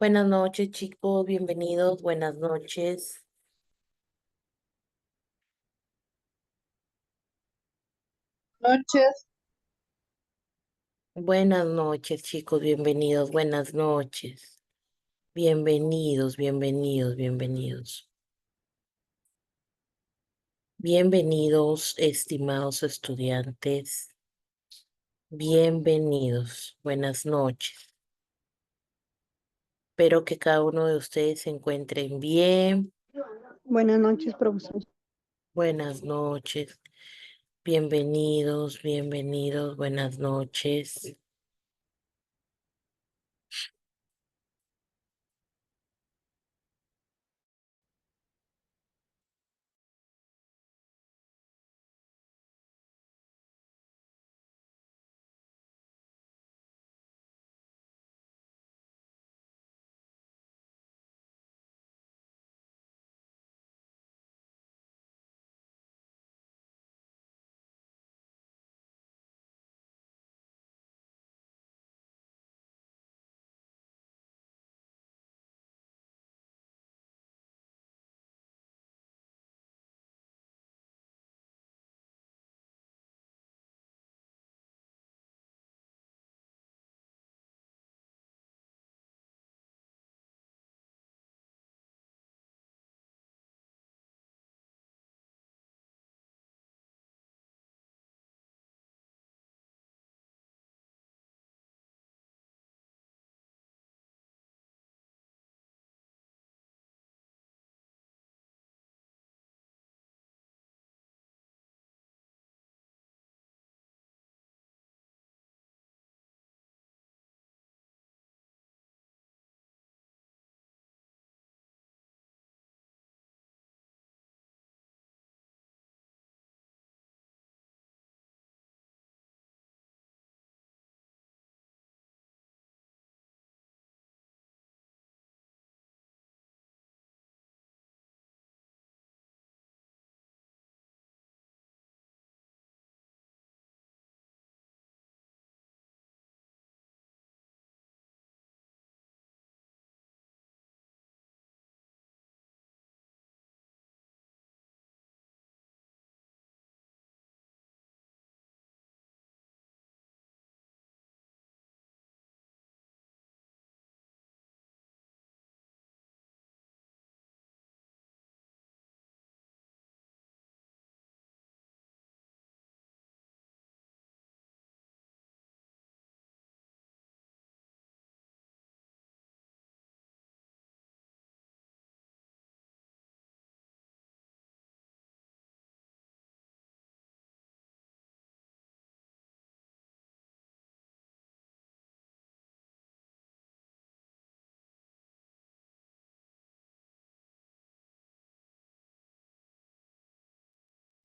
Buenas noches, chicos, bienvenidos, buenas noches. Noches. Buenas noches, chicos, bienvenidos, buenas noches. Bienvenidos, bienvenidos, bienvenidos. Bienvenidos, estimados estudiantes. Bienvenidos, buenas noches. Espero que cada uno de ustedes se encuentren bien. Buenas noches, profesor. Buenas noches. Bienvenidos, bienvenidos, buenas noches.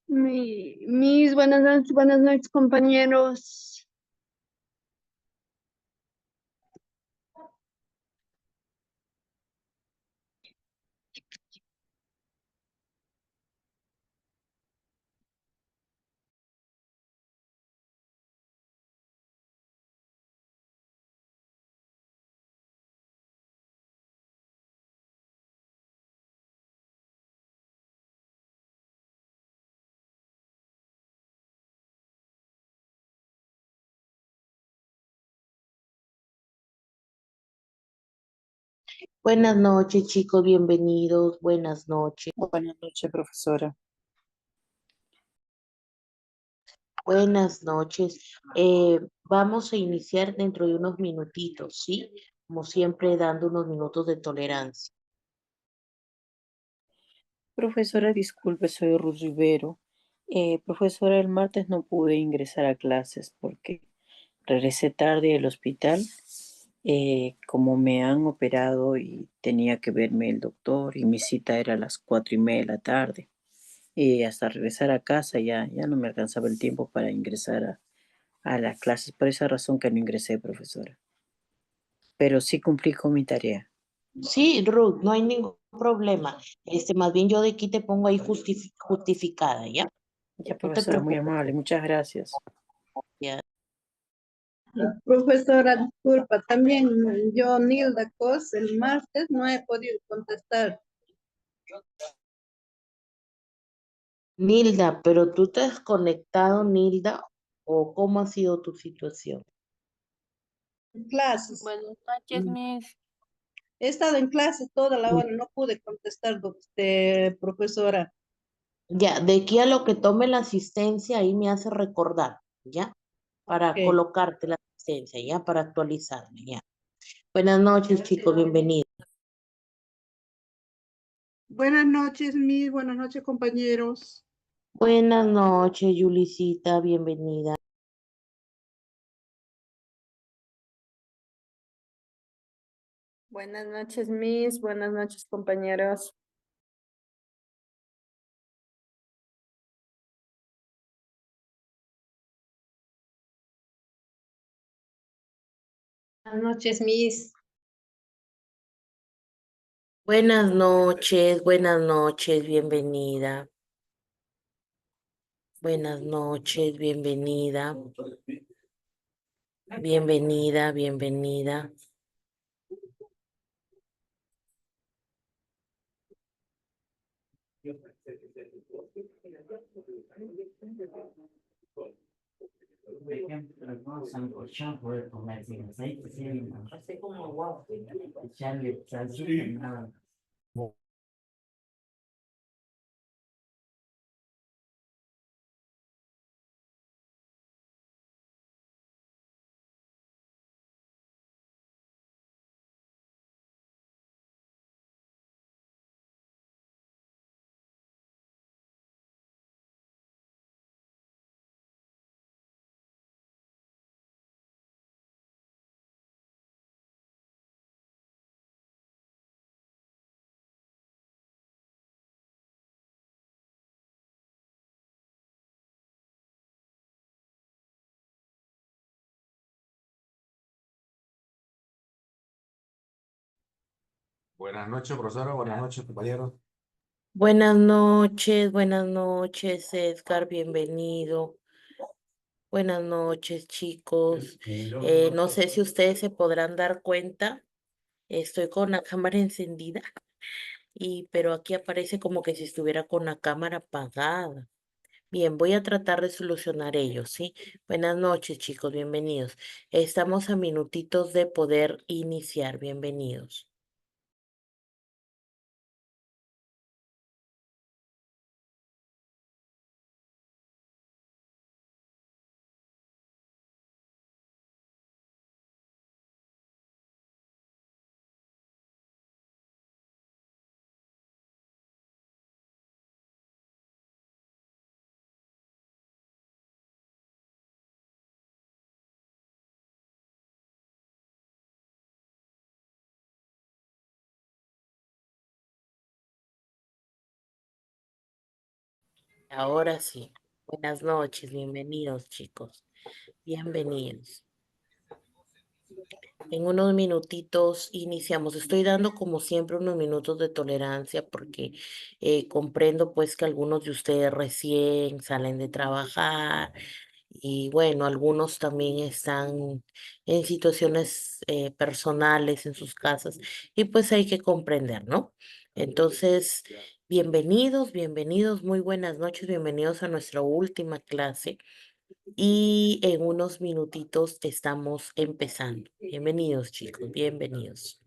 Buenas noches, compañeros. Buenas noches, chicos, bienvenidos, buenas noches. Buenas noches, profesora. Buenas noches. Vamos a iniciar dentro de unos minutitos, ¿sí? Como siempre, dando unos minutos de tolerancia. Profesora, disculpe, soy Ruth Rivero. Profesora, el martes no pude ingresar a clases porque regresé tarde del hospital. Como me han operado y tenía que verme el doctor y mi cita era a las 4:30 de la tarde. Y hasta regresar a casa ya no me alcanzaba el tiempo para ingresar a las clases. Por esa razón que no ingresé, profesora. Pero sí cumplí con mi tarea. Sí, Ruth, no hay ningún problema. Más bien yo de aquí te pongo ahí justificada, ¿ya? Ya, No te profesora, muy preocupes. amable. Muchas gracias. Ya. Profesora, disculpa, también yo, Nilda Cos, el martes no he podido contestar Nilda, pero tú te has conectado, Nilda, o cómo ha sido tu situación. clases. Buenas noches, Miss. He estado en clases toda la hora, no pude contestar, profesora. Ya, de aquí a lo que tome la asistencia, ahí me hace recordar, ¿ya? Para Ok. colocarte la asistencia, ¿ya? Para actualizarme, ¿ya? Buenas noches, chicos, bienvenidos. Buenas noches, Miss. Buenas noches, compañeros. Buenas noches, Yulicita, bienvenida. Buenas noches, Miss. Buenas noches, compañeros. Buenas noches, Miss. Buenas noches, bienvenida. Buenas noches, bienvenida. Bienvenida, bienvenida. Buenas noches, profesora. Buenas noches, compañeros. Buenas noches, Edgar, bienvenido. Buenas noches, chicos. No sé si ustedes se podrán dar cuenta, estoy con la cámara encendida pero aquí aparece como que si estuviera con la cámara apagada. Bien, voy a tratar de solucionar ello, ¿sí? Buenas noches, chicos, bienvenidos. Estamos a minutitos de poder iniciar, bienvenidos. Ahora sí. Buenas noches, bienvenidos, chicos. Bienvenidos. En unos minutitos iniciamos. Estoy dando como siempre unos minutos de tolerancia porque comprendo pues que algunos de ustedes recién salen de trabajar y bueno, algunos también están en situaciones personales en sus casas y pues hay que comprender, ¿no? Entonces, bienvenidos, muy buenas noches, bienvenidos a nuestra última clase y en unos minutitos estamos empezando. Bienvenidos, chicos, bienvenidos.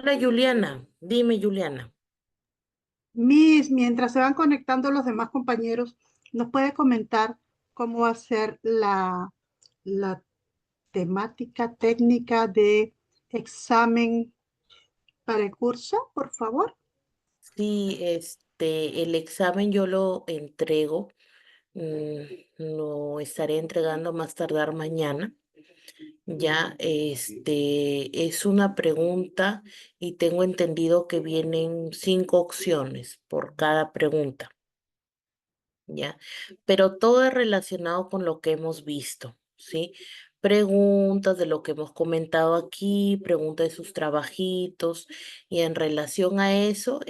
Hola Juliana, dime Juliana. Mientras se van conectando los demás compañeros, ¿nos puede comentar cómo va a ser la temática técnica de examen para el curso, por favor? Sí, el examen yo lo entrego, lo estaré entregando más tardar mañana. Ya, es una pregunta y tengo entendido que vienen 5 opciones por cada pregunta, ¿ya? Pero todo es relacionado con lo que hemos visto, ¿sí? Preguntas de lo que hemos comentado aquí, preguntas de sus trabajitos y en relación a eso,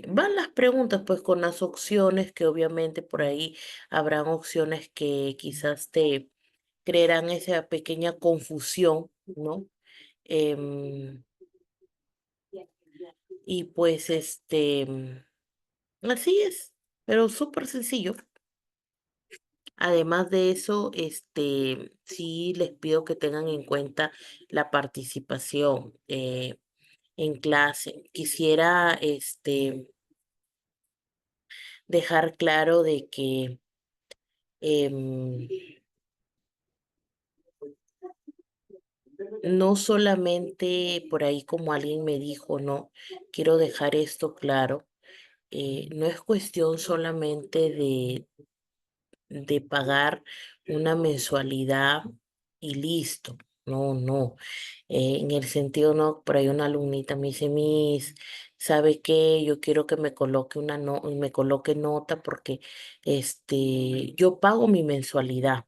van las preguntas pues con las opciones que obviamente por ahí habrán opciones que quizás te creerán esa pequeña confusión, ¿no? Em, y pues así es, pero súper sencillo. Además de eso, sí les pido que tengan en cuenta la participación en clase. Quisiera dejar claro de que em, no solamente por ahí como alguien me dijo, no, quiero dejar esto claro, no es cuestión solamente de pagar una mensualidad y listo. No, no. En el sentido, no, por ahí una alumnita me dice, Miss, ¿sabe qué? Yo quiero que me coloque me coloque nota porque yo pago mi mensualidad.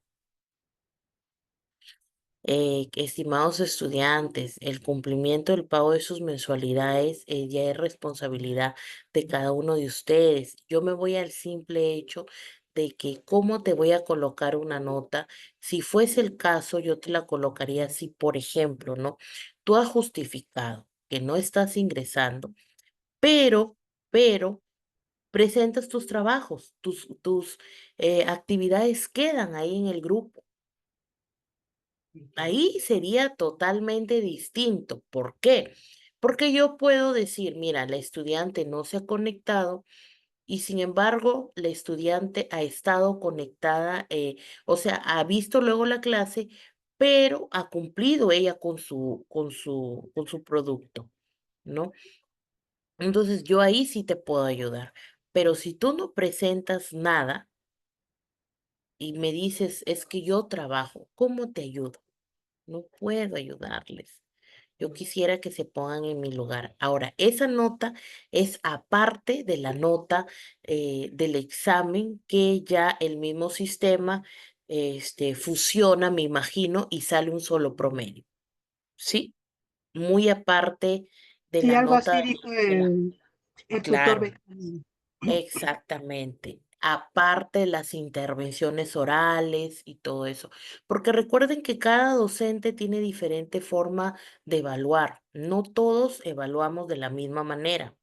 Estimados estudiantes, el cumplimiento del pago de sus mensualidades ya es responsabilidad de cada uno de ustedes. Yo me voy al simple hecho de que cómo te voy a colocar una nota. Si fuese el caso, yo te la colocaría así, por ejemplo, ¿no? Tú has justificado que no estás ingresando, pero presentas tus trabajos, tus actividades quedan ahí en el grupo. Ahí sería totalmente distinto. ¿Por qué? Porque yo puedo decir, mira, la estudiante no se ha conectado y sin embargo la estudiante ha estado conectada, o sea, ha visto luego la clase, pero ha cumplido ella con su producto, ¿no? Entonces yo ahí sí te puedo ayudar. Pero si tú no presentas nada y me dices, es que yo trabajo, ¿cómo te ayudo? No puedo ayudarles. Yo quisiera que se pongan en mi lugar. Ahora, esa nota es aparte de la nota del examen que ya el mismo sistema fusiona, me imagino, y sale un solo promedio. ¿Sí? Muy aparte de Sí, la algo así nota dijo de la... el tutor Claro. Benjamín. Exactamente. Aparte de las intervenciones orales y todo eso. Porque recuerden que cada docente tiene diferente forma de evaluar. No todos evaluamos de la misma manera.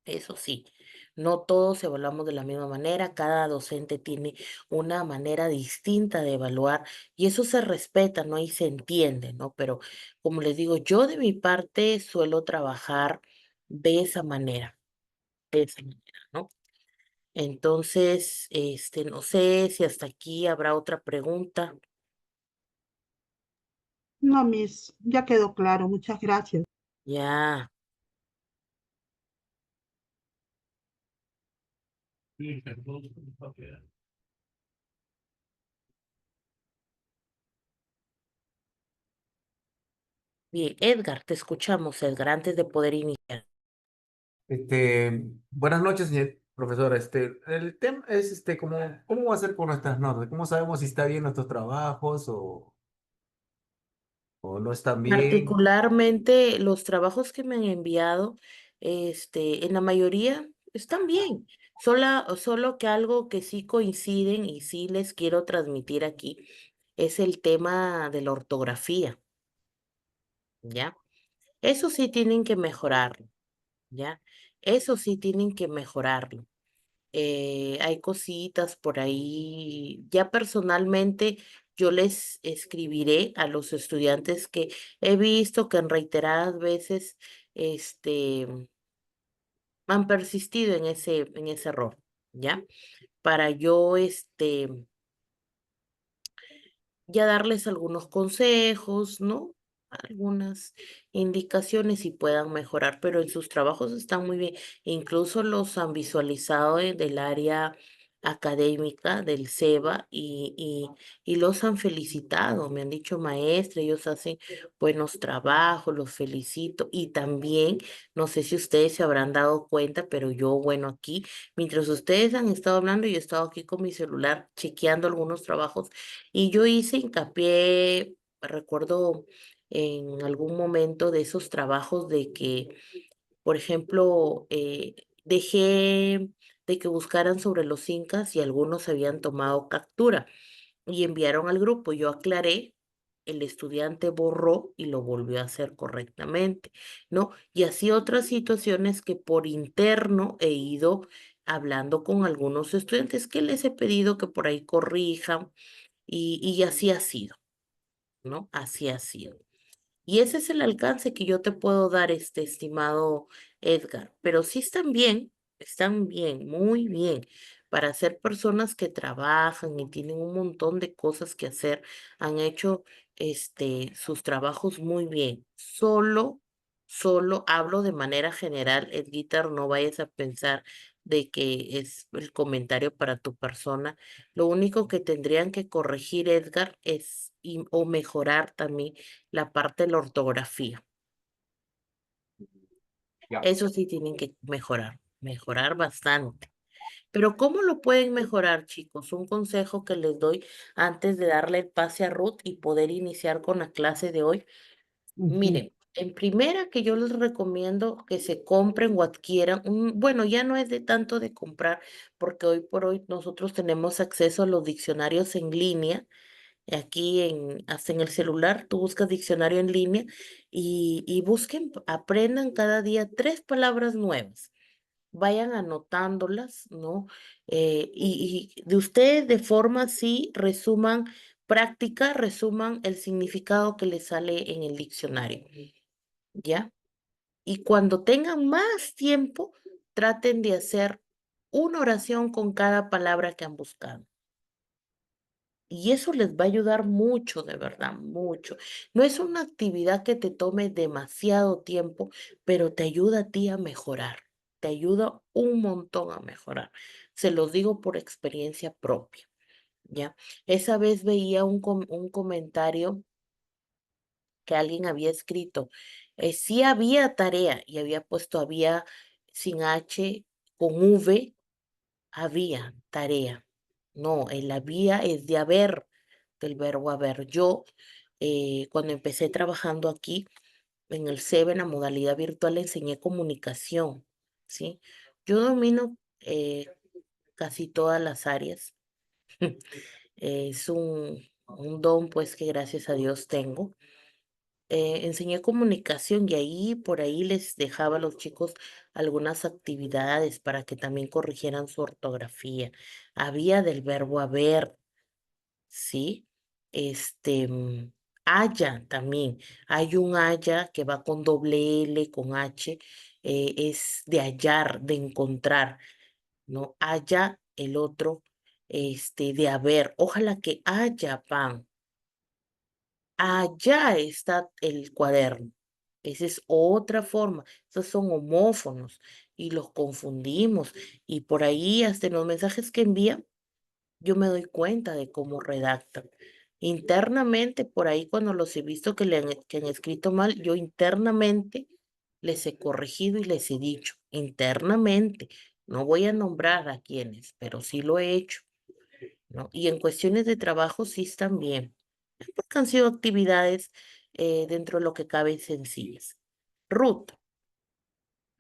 Eso sí, no todos evaluamos de la misma manera. Cada docente tiene una manera distinta de evaluar y eso se respeta, ¿no? Y se entiende, ¿no? Pero como les digo, yo de mi parte suelo trabajar de esa manera, de esa manera, ¿no? Entonces, no sé si hasta aquí habrá otra pregunta. No, Miss, ya quedó claro. Muchas gracias. Ya, bien. Edgar, te escuchamos, Edgar, antes de poder iniciar. Buenas noches, señor profesora. El tema es ¿cómo va a ser con nuestras notas? ¿Cómo sabemos si está bien nuestros trabajos o no están bien? Particularmente los trabajos que me han enviado, en la mayoría están bien. Solo que algo que sí coinciden y sí les quiero transmitir aquí es el tema de la ortografía, ¿ya? Eso sí tienen que mejorarlo, ¿ya? Eso sí tienen que mejorarlo. Hay cositas por ahí. Ya personalmente yo les escribiré a los estudiantes que he visto que en reiteradas veces han persistido en ese error, ¿ya? Para yo, ya darles algunos consejos, ¿no? Algunas indicaciones y puedan mejorar, pero en sus trabajos están muy bien. Incluso los han visualizado del área académica del SEBA y los han felicitado. Me han dicho, maestra, ellos hacen buenos trabajos, los felicito. Y también, no sé si ustedes se habrán dado cuenta, pero yo, bueno, aquí, mientras ustedes han estado hablando, yo he estado aquí con mi celular chequeando algunos trabajos y yo hice hincapié, recuerdo en algún momento de esos trabajos de que, por ejemplo, dejé de que buscaran sobre los incas y algunos habían tomado captura y enviaron al grupo. Yo aclaré, el estudiante borró y lo volvió a hacer correctamente, ¿no? Y así otras situaciones que por interno he ido hablando con algunos estudiantes que les he pedido que por ahí corrijan y así ha sido, ¿no? Así ha sido. Y ese es el alcance que yo te puedo dar, estimado Edgar. Pero sí están bien, muy bien, para ser personas que trabajan y tienen un montón de cosas que hacer. Han hecho, sus trabajos muy bien. Solo hablo de manera general, Edguitar, no vayas a pensar de que es el comentario para tu persona. Lo único que tendrían que corregir, Edgar, o mejorar también la parte de la ortografía. Ya. Eso sí tienen que mejorar bastante. Pero ¿cómo lo pueden mejorar, chicos? Un consejo que les doy antes de darle el pase a Ruth y poder iniciar con la clase de hoy. Ujú. Miren, en primera que yo les recomiendo que se compren o adquieran bueno, ya no es de tanto de comprar, porque hoy por hoy nosotros tenemos acceso a los diccionarios en línea. Aquí hasta en el celular, tú buscas diccionario en línea y busquen, aprendan cada día 3 palabras nuevas. Vayan anotándolas, ¿no? Y de ustedes de forma así resuman práctica, resuman el significado que les sale en el diccionario, ¿ya? Y cuando tengan más tiempo, traten de hacer una oración con cada palabra que han buscado. Y eso les va a ayudar mucho, de verdad, mucho. No es una actividad que te tome demasiado tiempo, pero te ayuda a ti a mejorar. Te ayuda un montón a mejorar. Se los digo por experiencia propia, ¿ya? Esa vez veía un comentario que alguien había escrito. Sí había tarea y había puesto había sin H, con V, había tarea. No, el había es de haber, del verbo haber. Yo, cuando empecé trabajando aquí en el SEB, en la modalidad virtual, enseñé comunicación, ¿sí? Yo domino casi todas las áreas. Es un don, pues, que gracias a Dios tengo. Enseñé comunicación y ahí, por ahí les dejaba a los chicos algunas actividades para que también corrigieran su ortografía. Había del verbo haber, ¿sí? Haya también. Hay un haya que va con doble L, con H, es de hallar, de encontrar, ¿no? Haya el otro, de haber. Ojalá que haya pan. Allá está el cuaderno. Esa es otra forma. Esos son homófonos y los confundimos. Y por ahí, hasta en los mensajes que envían, yo me doy cuenta de cómo redactan. Internamente, por ahí cuando los he visto que han escrito mal, yo internamente les he corregido y les he dicho, internamente. No voy a nombrar a quienes, pero sí lo he hecho, ¿no? Y en cuestiones de trabajo sí están bien, porque han sido actividades dentro de lo que cabe sencillas. Ruth,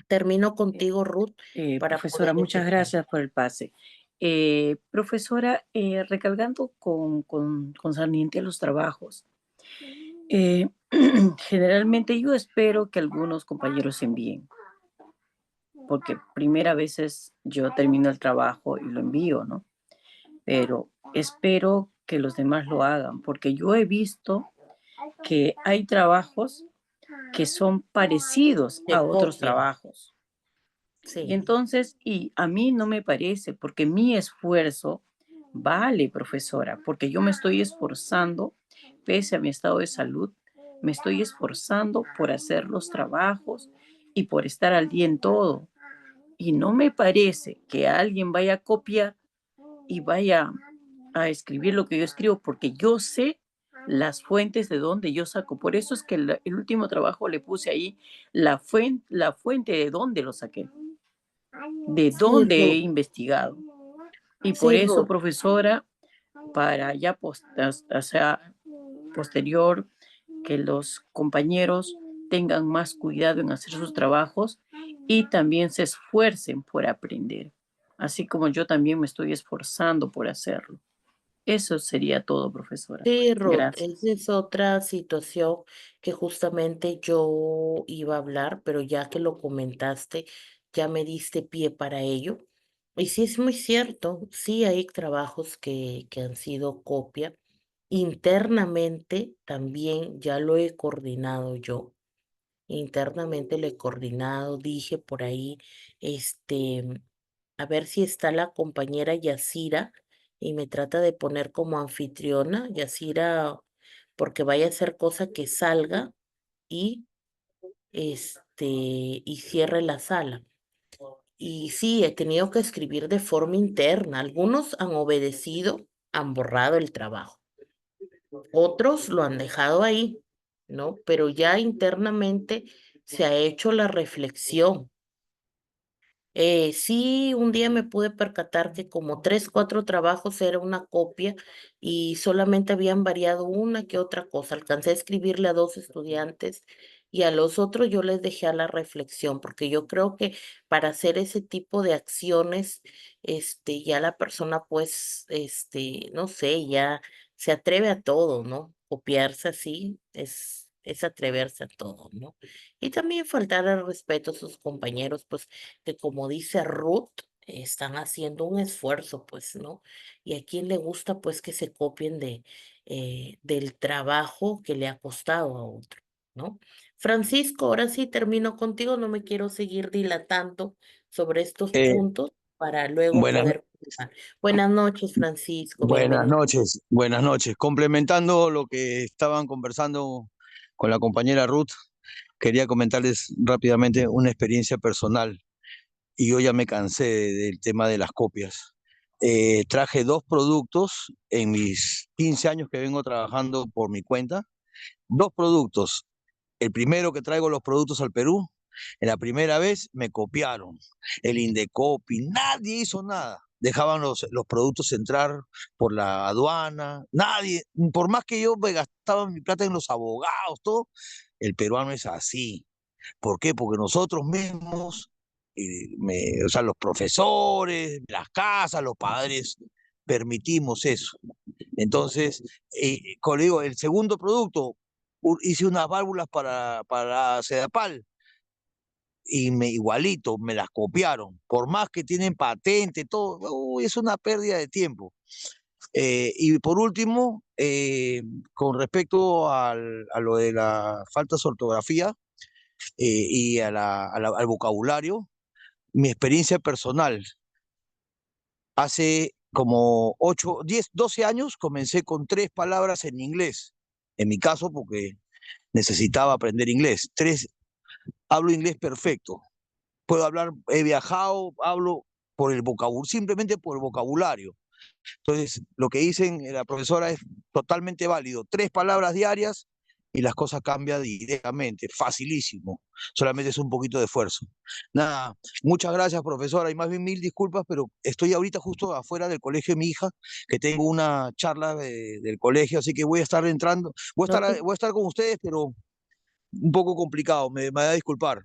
termino contigo, Ruth, para Profesora, poder muchas empezar. gracias por el pase. Profesora, recalcando concerniente a los trabajos, generalmente yo espero que algunos compañeros envíen, porque primera veces yo termino el trabajo y lo envío, ¿no? Pero espero que los demás lo hagan, porque yo he visto que hay trabajos que son parecidos Se a otros copian, trabajos. Y sí, entonces, y a mí no me parece, porque mi esfuerzo vale, profesora, porque yo me estoy esforzando, pese a mi estado de salud, me estoy esforzando por hacer los trabajos y por estar al día en todo. Y no me parece que alguien vaya a copiar y vaya a escribir lo que yo escribo, porque yo sé las fuentes de donde yo saco. Por eso es que el último trabajo le puse ahí la fuente de dónde lo saqué, de sí, dónde he Ruth, investigado. Y por sí, eso, Ruth. profesora, para ya o sea, posterior, que los compañeros tengan más cuidado en hacer sus trabajos y también se esfuercen por aprender, así como yo también me estoy esforzando por hacerlo. Eso sería todo, profesora. Sí, Ruth, Gracias. esa es otra situación que justamente yo iba a hablar, pero ya que lo comentaste, ya me diste pie para ello. Y sí es muy cierto, sí hay trabajos que han sido copia. Internamente también ya lo he coordinado yo. Internamente lo he coordinado, dije por ahí, a ver si está la compañera Yacira y me trata de poner como anfitriona, Yacira, porque vaya a ser cosa que salga y y cierre la sala. Y sí, he tenido que escribir de forma interna. Algunos han obedecido, han borrado el trabajo. Otros lo han dejado ahí, ¿no? Pero ya internamente se ha hecho la reflexión. Sí, un día me pude percatar que como tres, cuatro trabajos era una copia y solamente habían variado una que otra cosa. Alcancé a escribirle a dos estudiantes y a los otros yo les dejé a la reflexión, porque yo creo que para hacer ese tipo de acciones, ya la persona, pues, no sé, ya se atreve a todo, ¿no? Copiarse así es atreverse a todo, ¿no? Y también faltar al respeto a sus compañeros, pues que como dice Ruth, están haciendo un esfuerzo, pues, ¿no? Y a quién le gusta, pues, que se copien del trabajo que le ha costado a otro, ¿no? Francisco, ahora sí termino contigo, no me quiero seguir dilatando sobre estos Eh, puntos para luego buenas, poder continuar. Buenas noches, Francisco, buenas bienvenido. noches, buenas noches. Complementando lo que estaban conversando con la compañera Ruth, quería comentarles rápidamente una experiencia personal y yo ya me cansé del tema de las copias. Traje dos productos en mis 15 años que vengo trabajando por mi cuenta, dos productos. El primero que traigo los productos al Perú, en la primera vez me copiaron. El Indecopi, nadie hizo nada. Dejaban los productos entrar por la aduana, nadie, por más que yo me gastaba mi plata en los abogados, todo, el peruano es así. ¿Por qué? Porque nosotros mismos, o sea, los profesores, las casas, los padres, permitimos eso. Entonces, como le digo, el segundo producto, hice unas válvulas para Sedapal y igualito, me las copiaron. Por más que tienen patente, todo, uy, es una pérdida de tiempo. Y por último, con respecto a lo de la falta de ortografía y al vocabulario, mi experiencia personal, hace como 8, 10, 12 años comencé con 3 palabras en inglés. En mi caso, porque necesitaba aprender inglés. Hablo inglés perfecto. Puedo hablar, he viajado, hablo por el vocabulario, simplemente por el vocabulario. Entonces, lo que dicen la profesora es totalmente válido. 3 palabras diarias y las cosas cambian directamente, facilísimo. Solamente es un poquito de esfuerzo. Nada, muchas gracias, profesora, y más bien mil disculpas, pero estoy ahorita justo afuera del colegio de mi hija, que tengo una charla del colegio, así que voy a estar entrando, No te, voy a estar con ustedes, pero un poco complicado, me va a disculpar.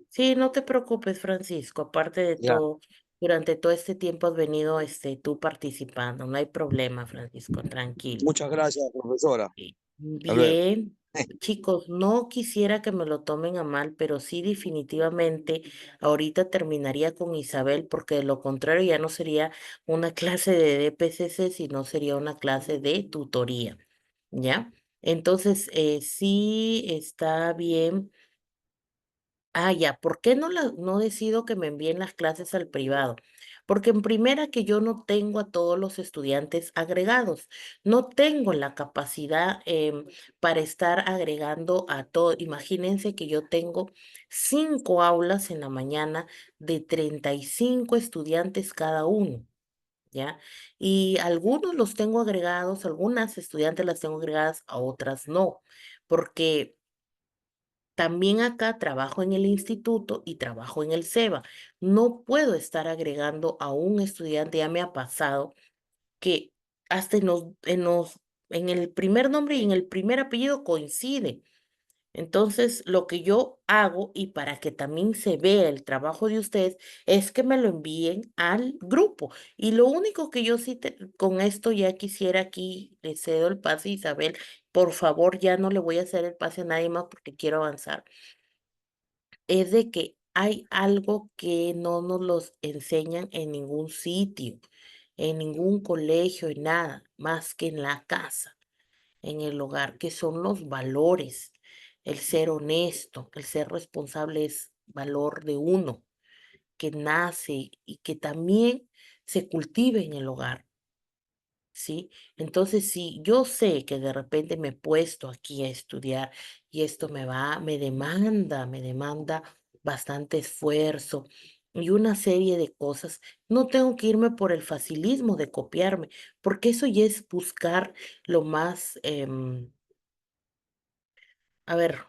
sí, no te preocupes, Francisco, aparte de Ya. todo, durante todo este tiempo has venido, tú participando, no hay problema, Francisco, tranquilo. Muchas gracias, profesora. Sí. Hasta luego. Bien, Chicos, no quisiera que me lo tomen a mal, pero sí definitivamente ahorita terminaría con Isabel porque de lo contrario ya no sería una clase de DPCC, sino sería una clase de tutoría, ¿ya? Entonces, sí está bien. Ah, ya, ¿por qué no decido que me envíen las clases al privado? Porque en primera que yo no tengo a todos los estudiantes agregados, no tengo la capacidad para estar agregando a todo. Imagínense que yo tengo 5 aulas en la mañana de 35 estudiantes cada uno, ¿ya? Y algunos los tengo agregados, algunas estudiantes las tengo agregadas, a otras no, porque también acá trabajo en el instituto y trabajo en el SEBA. No puedo estar agregando a un estudiante, ya me ha pasado que hasta en el primer nombre y en el primer apellido coincide. Entonces, lo que yo hago y para que también se vea el trabajo de ustedes es que me lo envíen al grupo. Y lo único que yo sí con esto ya quisiera aquí, le cedo el pase a Isabel, por favor, ya no le voy a hacer el pase a nadie más porque quiero avanzar, es de que hay algo que no nos los enseñan en ningún sitio, en ningún colegio, en nada, más que en la casa, en el hogar, que son los valores, el ser honesto, el ser responsable es valor de uno, que nace y que también se cultive en el hogar. ¿Sí? Entonces, si yo sé que de repente me he puesto aquí a estudiar y esto me demanda bastante esfuerzo y una serie de cosas, no tengo que irme por el facilismo de copiarme, porque eso ya es buscar lo más, a ver,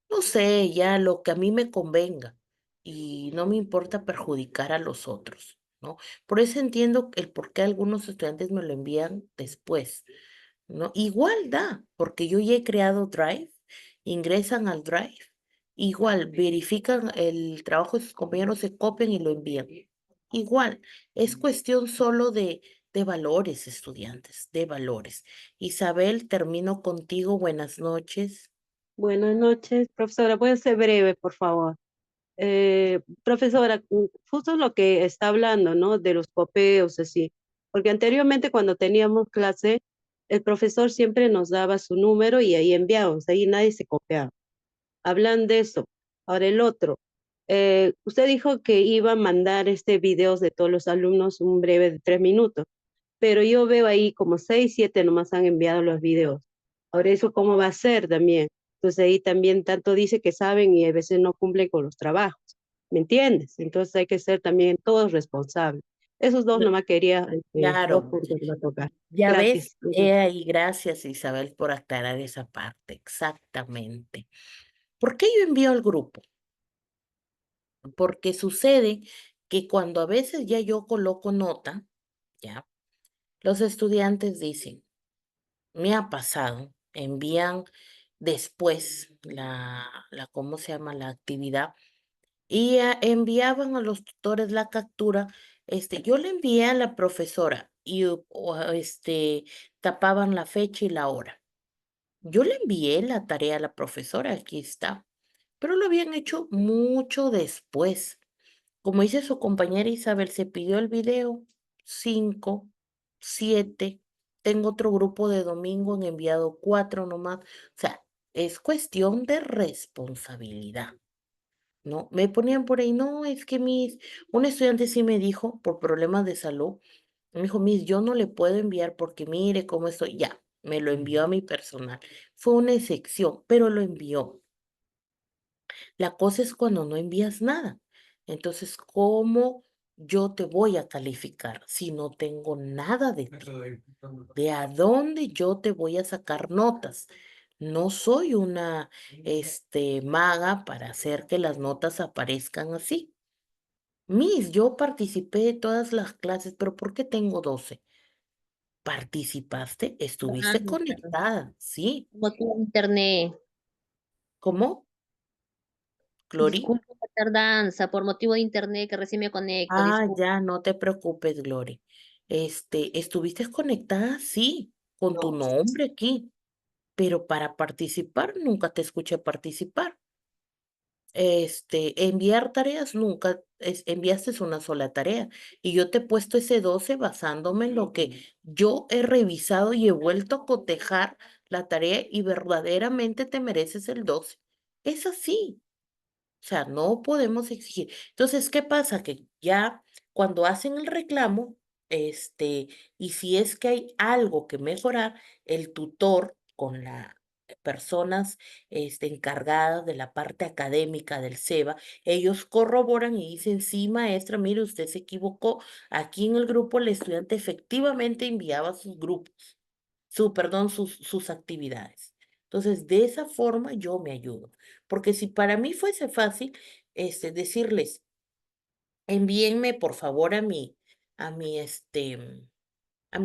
no sé, ya lo que a mí me convenga y no me importa perjudicar a los otros, ¿no? Por eso entiendo el por qué algunos estudiantes me lo envían después, ¿no? Igual da, porque yo ya he creado Drive, ingresan al Drive, igual verifican el trabajo de sus compañeros, se copian y lo envían. Igual, es cuestión solo de valores, estudiantes, de valores. Isabel, termino contigo. Buenas noches. Buenas noches, profesora. Voy a ser breve, por favor. Profesora, justo lo que está hablando, ¿no? De los copeos, así. Porque anteriormente cuando teníamos clase, el profesor siempre nos daba su número y ahí enviábamos, ahí nadie se copiaba. Hablan de eso. Ahora el otro. Usted dijo que iba a mandar videos de todos los alumnos, un breve de 3 minutos, pero yo veo ahí como 6, 7 nomás han enviado los videos. Ahora eso cómo va a ser también. Entonces ahí también tanto dice que saben y a veces no cumplen con los trabajos. ¿Me entiendes? Entonces hay que ser también todos responsables. Esos dos Cl- nomás quería, dos Claro, puntos que va a tocar. ya ves, Gracias. ahí, gracias Isabel por aclarar esa parte, exactamente. ¿Por qué yo envío al grupo? Porque sucede que cuando a veces ya yo coloco nota, ya, los estudiantes dicen, me ha pasado, envían después ¿cómo se llama? La actividad y enviaban a los tutores la captura. Yo le envié a la profesora y tapaban la fecha y la hora. Yo le envié la tarea a la profesora, aquí está, pero lo habían hecho mucho después. Como dice su compañera Isabel, se pidió el video, 5, 7. Tengo otro grupo de domingo, han enviado 4 nomás. O sea, es cuestión de responsabilidad, ¿no? Me ponían por ahí, no, es que un estudiante sí me dijo, por problemas de salud, me dijo, yo no le puedo enviar porque mire cómo estoy. Ya, me lo envió a mi personal. Fue una excepción, pero lo envió. La cosa es cuando no envías nada. Entonces, ¿cómo yo te voy a calificar si no tengo nada de ti? ¿De a dónde yo te voy a sacar notas? No soy una maga para hacer que las notas aparezcan así. Yo participé de todas las clases, pero ¿por qué tengo 12? ¿Participaste? Ah, ¿Estuviste conectada? Sí. como tu internet. ¿Cómo, Glory? Disculpa la tardanza por motivo de internet que recién me conecto. Ah, Disculpa. ya, no te preocupes, Glory. ¿Estuviste conectada? Sí, con tu nombre aquí. pero para participar nunca te escuché participar. Enviar tareas, nunca enviaste una sola tarea. Y yo te he puesto ese 12 basándome en lo que yo he revisado y he vuelto a cotejar la tarea y verdaderamente te mereces el 12. Es así. O sea, no podemos exigir. Entonces, ¿qué pasa? Que ya cuando hacen el reclamo, y si es que hay algo que mejorar, el tutor con las personas, encargadas de la parte académica del SEBA, ellos corroboran y dicen, sí, maestra, mire, usted se equivocó. Aquí en el grupo el estudiante efectivamente enviaba sus grupos, perdón, sus actividades. Entonces, de esa forma yo me ayudo. Porque si para mí fuese fácil, decirles, envíenme por favor a mi, a mi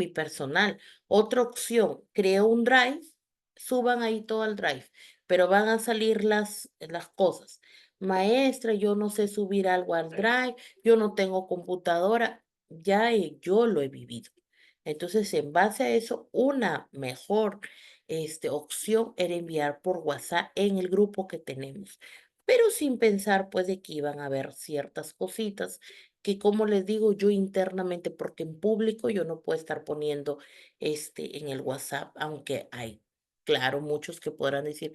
personal. Otra opción, creo un drive, suban ahí todo al drive, pero van a salir las cosas. Maestra, yo no sé subir algo al drive, yo no tengo computadora, ya yo lo he vivido. Entonces, en base a eso, una mejor opción era enviar por WhatsApp en el grupo que tenemos, pero sin pensar pues de que iban a haber ciertas cositas que como les digo yo internamente, porque en público yo no puedo estar poniendo en el WhatsApp, aunque hay, claro, muchos que podrán decir,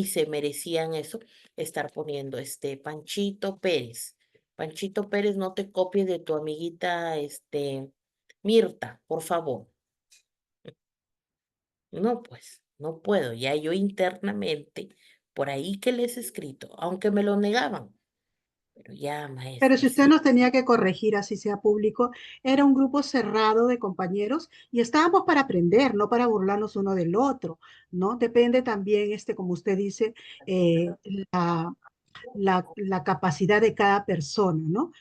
se merecían eso, estar poniendo Panchito Pérez. Panchito Pérez, no te copies de tu amiguita, Mirta, por favor. No, pues, no puedo. Ya yo internamente, por ahí que les he escrito, aunque me lo negaban, pero ya, Pero maestra, si usted sí. nos tenía que corregir, así sea público, era un grupo cerrado de compañeros y estábamos para aprender, no para burlarnos uno del otro, ¿no? Depende también, como usted dice, eh, la, la capacidad de cada persona, ¿no?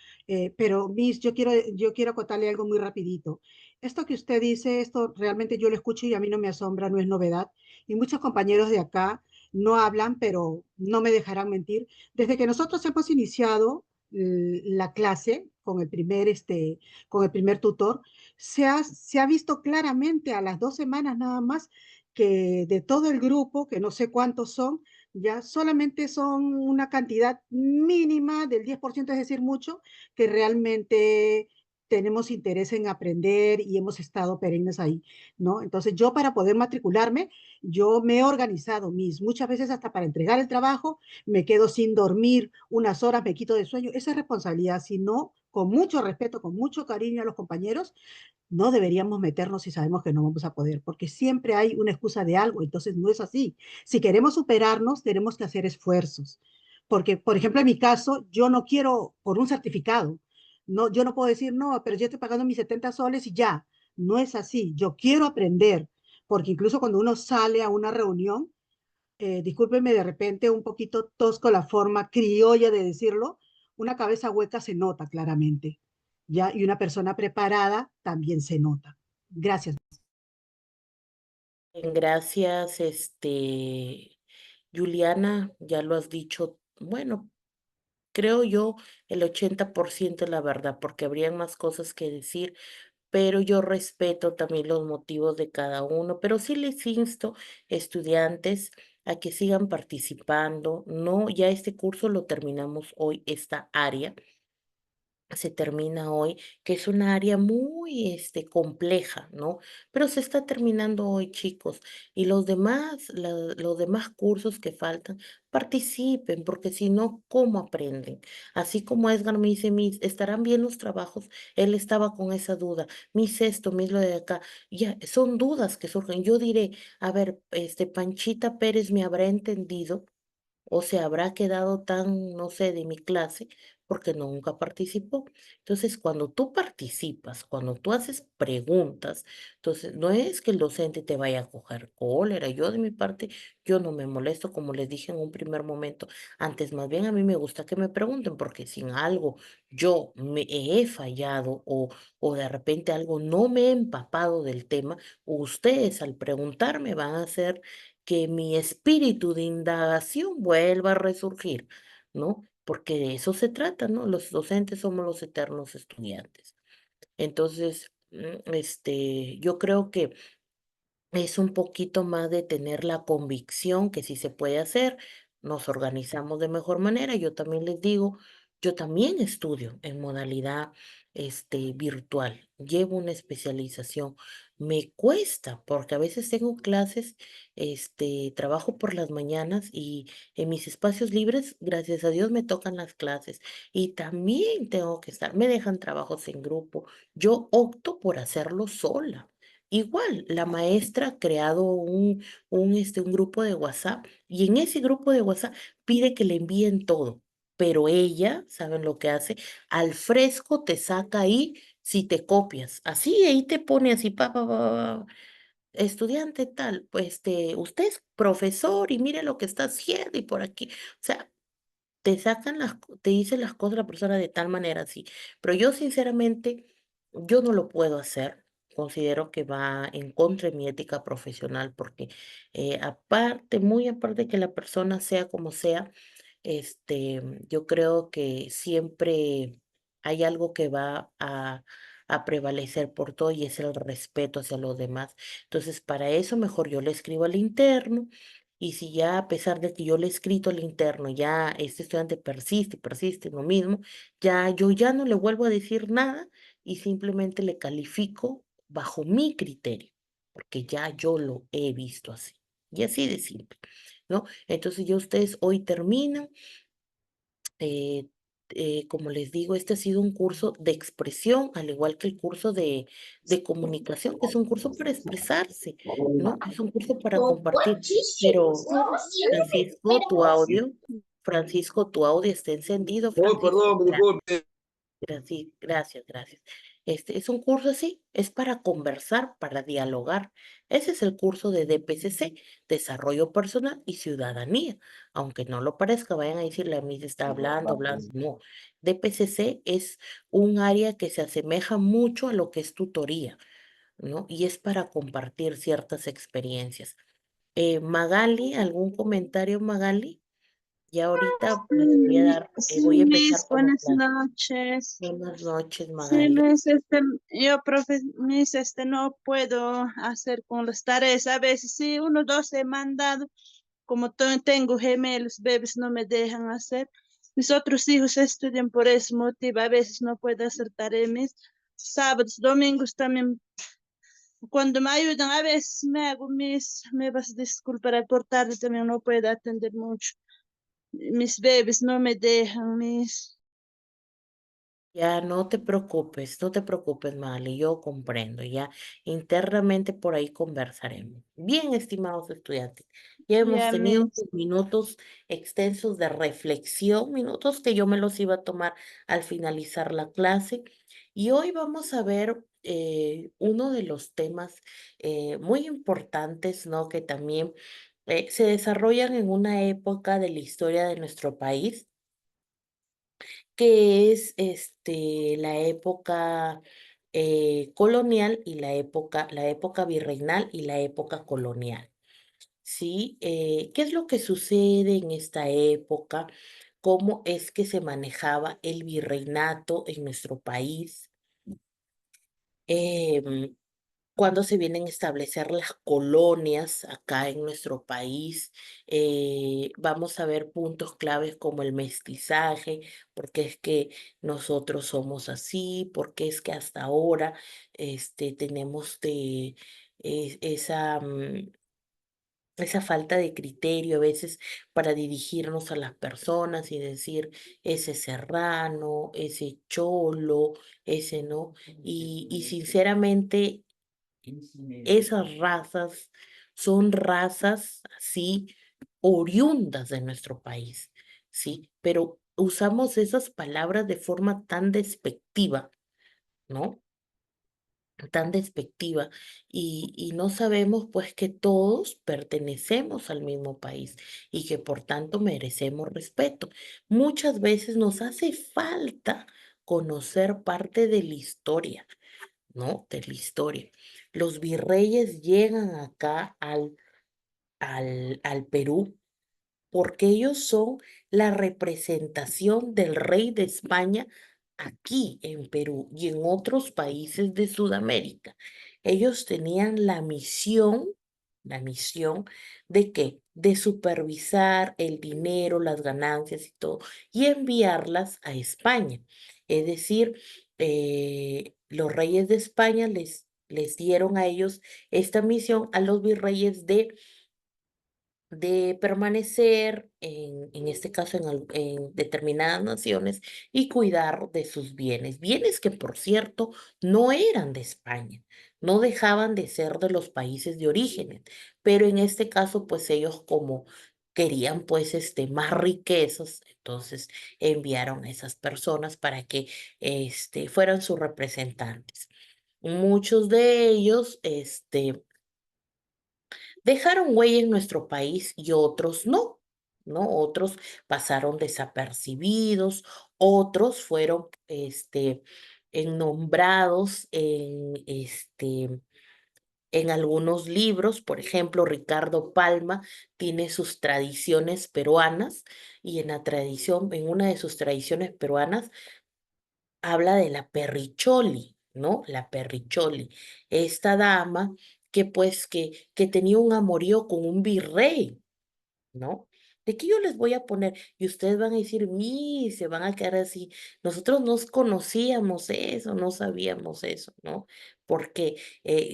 Pero, Miss, yo quiero acotarle algo muy rapidito. Esto que usted dice, esto realmente yo lo escucho y a mí no me asombra, no es novedad. Y muchos compañeros de acá no hablan, pero no me dejarán mentir. Desde que nosotros hemos iniciado la clase con el primer tutor, se ha visto claramente a las 2 semanas nada más que de todo el grupo, que no sé cuántos son, ya solamente son una cantidad mínima del 10%, es decir, mucho, que realmente tenemos interés en aprender y hemos estado perennes ahí, ¿no? Entonces yo para poder matricularme, yo me he organizado muchas veces hasta para entregar el trabajo, me quedo sin dormir unas horas, me quito de sueño, esa es responsabilidad, si no, con mucho respeto, con mucho cariño a los compañeros, no deberíamos meternos si sabemos que no vamos a poder, porque siempre hay una excusa de algo, entonces no es así. Si queremos superarnos, tenemos que hacer esfuerzos, porque, por ejemplo, en mi caso, yo no quiero por un certificado, no, yo no puedo decir, no, pero yo estoy pagando mis 70 soles y ya, no es así, yo quiero aprender, porque incluso cuando uno sale a una reunión, discúlpenme de repente un poquito tosco la forma criolla de decirlo, una cabeza hueca se nota claramente, ¿ya? Y una persona preparada también se nota. Gracias. Gracias, Juliana, ya lo has dicho, bueno, creo yo el 80% es la verdad, porque habrían más cosas que decir, pero yo respeto también los motivos de cada uno, pero sí les insto, estudiantes, a que sigan participando. No, ya este curso lo terminamos hoy, esta área se termina hoy, que es una área muy compleja, ¿no? Pero se está terminando hoy, chicos. Y los demás, los demás cursos que faltan, participen, porque si no, ¿cómo aprenden? Así como Edgar me dice, mis, ¿estarán bien los trabajos? Él estaba con esa duda, mis esto, mis lo de acá. Ya, son dudas que surgen. Yo diré, a ver, Panchita Pérez me habrá entendido o se habrá quedado tan, no sé, de mi clase, porque nunca participó. Entonces, cuando tú participas, cuando tú haces preguntas, entonces no es que el docente te vaya a coger cólera. Yo de mi parte, yo no me molesto, como les dije en un primer momento. Antes, más bien a mí me gusta que me pregunten, porque si en algo yo me he fallado o de repente algo no me he empapado del tema, ustedes al preguntarme van a hacer que mi espíritu de indagación vuelva a resurgir, ¿no? Porque de eso se trata, ¿no? Los docentes somos los eternos estudiantes. Entonces, yo creo que es un poquito más de tener la convicción que sí se puede hacer, nos organizamos de mejor manera. Yo también les digo, yo también estudio en modalidad virtual, llevo una especialización. Me cuesta porque a veces tengo clases, trabajo por las mañanas y en mis espacios libres, gracias a Dios, me tocan las clases y también tengo que estar, me dejan trabajos en grupo. Yo opto por hacerlo sola. Igual, la maestra ha creado un grupo de WhatsApp y en ese grupo de WhatsApp pide que le envíen todo, pero ella, ¿saben lo que hace? Al fresco te saca ahí si te copias, así, ahí te pone así, estudiante tal, pues usted es profesor y mire lo que está haciendo y por aquí, o sea, te dicen las cosas la persona de tal manera así. Pero yo sinceramente, yo no lo puedo hacer. Considero que va en contra de mi ética profesional porque aparte, muy aparte que la persona sea como sea, yo creo que siempre hay algo que va a prevalecer por todo y es el respeto hacia los demás. Entonces, para eso mejor yo le escribo al interno y si ya a pesar de que yo le he escrito al interno, ya este estudiante persiste y persiste en lo mismo, ya yo ya no le vuelvo a decir nada y simplemente le califico bajo mi criterio, porque ya yo lo he visto así. Y así de simple, ¿no? Entonces ya ustedes hoy terminan. eh, como les digo, este ha sido un curso de expresión, al igual que el curso de comunicación, que es un curso para expresarse, ¿no? Es un curso para compartir. Pero, Francisco, tu audio está encendido, Oh, Francisco. perdón, disculpe. Gracias, gracias, gracias. Este es un curso así, es para conversar, para dialogar. Ese es el curso de DPCC, Desarrollo Personal y Ciudadanía. Aunque no lo parezca, vayan a decirle a mí se está hablando, hablando. No, DPCC es un área que se asemeja mucho a lo que es tutoría, ¿no? Y es para compartir ciertas experiencias. Magali, ¿algún comentario, Magali? Y ahorita les voy a dar, Sí, voy a Miss, empezar con la buenas clase. noches. Buenas noches, Sí, Magali. Miss, yo, Miss, no puedo hacer con las tareas. A veces, sí, uno, dos he mandado, como tengo gemelos, bebés no me dejan hacer. Mis otros hijos estudian por ese motivo, a veces no puedo hacer tareas, Miss. Sábados, domingos también, cuando me ayudan, a veces me hago, Miss, me vas a disculpar, por tarde también no puedo atender mucho. Mis bebés no me dejan, Miss. Ya no te preocupes, Magali, yo comprendo, ya internamente por ahí conversaremos. Bien, estimados estudiantes, ya hemos Ya, tenido Miss. unos minutos extensos de reflexión, minutos que yo me los iba a tomar al finalizar la clase, y hoy vamos a ver uno de los temas muy importantes, ¿no? Que también se desarrollan en una época de la historia de nuestro país que es la época colonial y la época virreinal y la época colonial. ¿Sí? ¿Qué es lo que sucede en esta época? ¿Cómo es que se manejaba el virreinato en nuestro país? Em, Cuando se vienen a establecer las colonias acá en nuestro país, vamos a ver puntos claves como el mestizaje, porque es que nosotros somos así, porque es que hasta ahora tenemos esa falta de criterio a veces para dirigirnos a las personas y decir ese serrano, ese cholo, ese no. Y sinceramente esas razas son razas así oriundas de nuestro país, ¿sí? Pero usamos esas palabras de forma tan despectiva, ¿no? Tan despectiva y no sabemos pues que todos pertenecemos al mismo país y que por tanto merecemos respeto. Muchas veces nos hace falta conocer parte de la historia, ¿no? De la historia. Los virreyes llegan acá al Perú porque ellos son la representación del rey de España aquí en Perú y en otros países de Sudamérica. Ellos tenían la misión la misión de qué, de supervisar el dinero, las ganancias y todo, y enviarlas a España. Es decir, los reyes de España les dieron a ellos esta misión a los virreyes de permanecer, en este caso en determinadas naciones, y cuidar de sus bienes. Bienes que, por cierto, no eran de España, no dejaban de ser de los países de orígenes, pero en este caso, pues ellos como querían pues más riquezas, entonces enviaron a esas personas para que fueran sus representantes. Muchos de ellos, dejaron huella en nuestro país y otros no, ¿no? Otros pasaron desapercibidos, otros fueron, nombrados en algunos libros. Por ejemplo, Ricardo Palma tiene sus tradiciones peruanas y en una de sus tradiciones peruanas, habla de la Perricholi, ¿no? La Perricholi, esta dama que tenía un amorío con un virrey, ¿no? ¿De qué yo les voy a poner? Y ustedes van a decir, se van a quedar así. Nosotros no conocíamos eso, no sabíamos eso, ¿no? Porque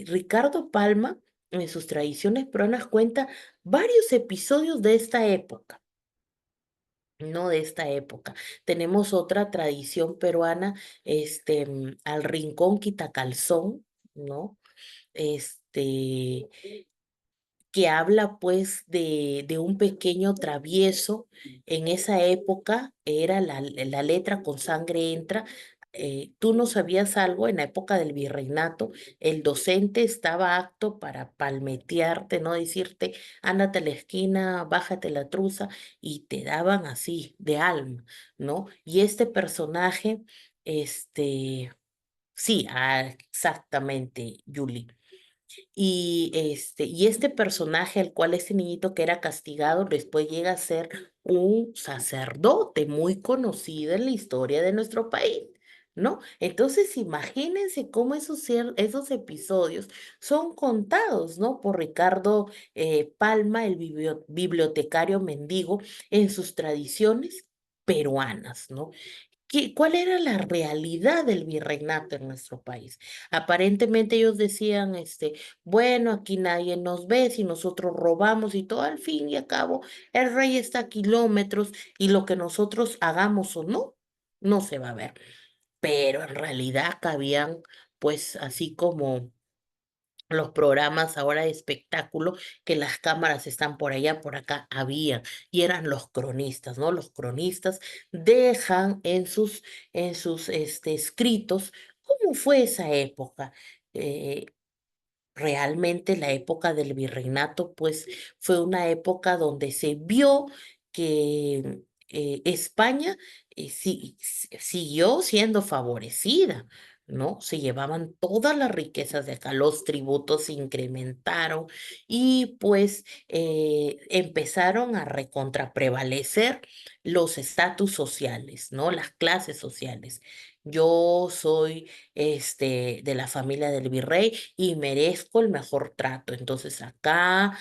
Ricardo Palma, en sus tradiciones peruanas, cuenta varios episodios de esta época. No de esta época. Tenemos otra tradición peruana, al rincón quitacalzón, ¿no? Este, que habla pues de un pequeño travieso. En esa época era la letra con sangre entra. Tú no sabías algo en la época del virreinato, el docente estaba apto para palmetearte, no decirte, ándate a la esquina, bájate la truza, y te daban así de alma, ¿no? Y este personaje, sí, exactamente, Yuli. Y este personaje, al cual este niñito que era castigado, después llega a ser un sacerdote muy conocido en la historia de nuestro país, ¿no? Entonces, imagínense cómo esos episodios son contados, ¿no? Por Ricardo Palma, el bibliotecario mendigo, en sus tradiciones peruanas, ¿no? ¿Cuál era la realidad del virreinato en nuestro país? Aparentemente ellos decían, bueno, aquí nadie nos ve, si nosotros robamos y todo, al fin y al cabo, el rey está a kilómetros y lo que nosotros hagamos o no, no se va a ver. Pero en realidad cabían, pues, así como los programas ahora de espectáculo, que las cámaras están por allá, por acá, había, y eran los cronistas, ¿no? Los cronistas dejan en sus escritos cómo fue esa época. Eh, Realmente la época del virreinato, pues fue una época donde se vio que España siguió siendo favorecida, ¿no? Se llevaban todas las riquezas de acá, los tributos se incrementaron y pues empezaron a recontraprevalecer los estatus sociales, ¿no? Las clases sociales. Yo soy de la familia del virrey y merezco el mejor trato. Entonces acá,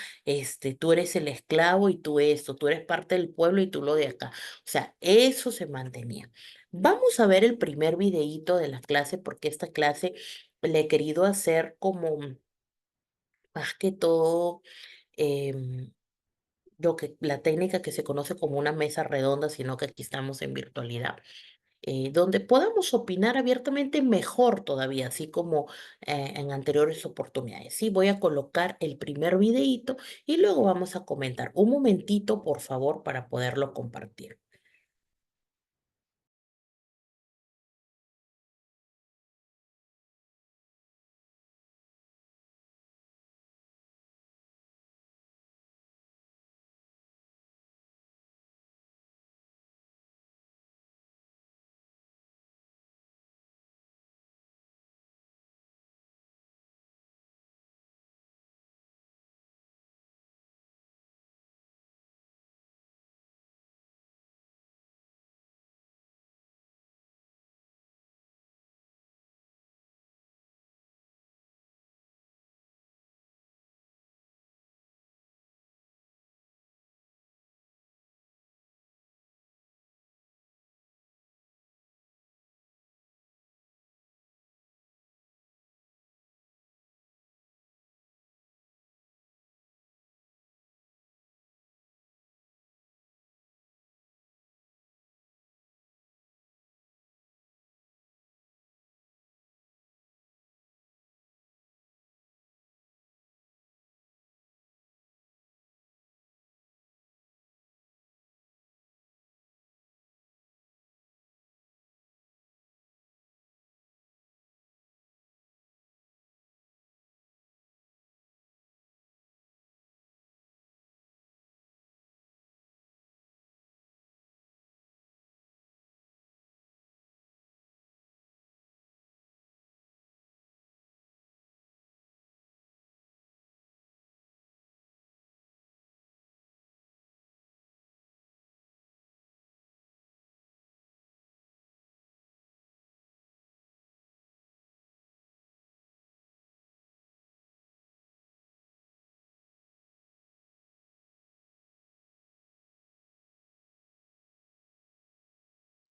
tú eres el esclavo y tú esto, tú eres parte del pueblo y tú lo de acá. O sea, eso se mantenía. Vamos a ver el primer videíto de la clase porque esta clase le he querido hacer como más que todo la técnica que se conoce como una mesa redonda, sino que aquí estamos en virtualidad, donde podamos opinar abiertamente mejor todavía, así como en anteriores oportunidades. Sí, voy a colocar el primer videíto y luego vamos a comentar. Un momentito, por favor, para poderlo compartir.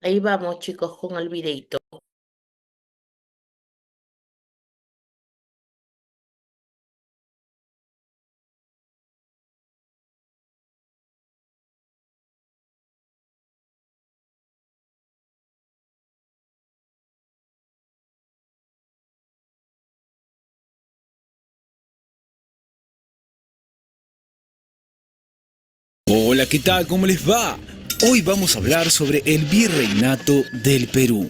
Ahí vamos, chicos, con el videito. Hola, ¿qué tal? ¿Cómo les va? Hoy vamos a hablar sobre el virreinato del Perú.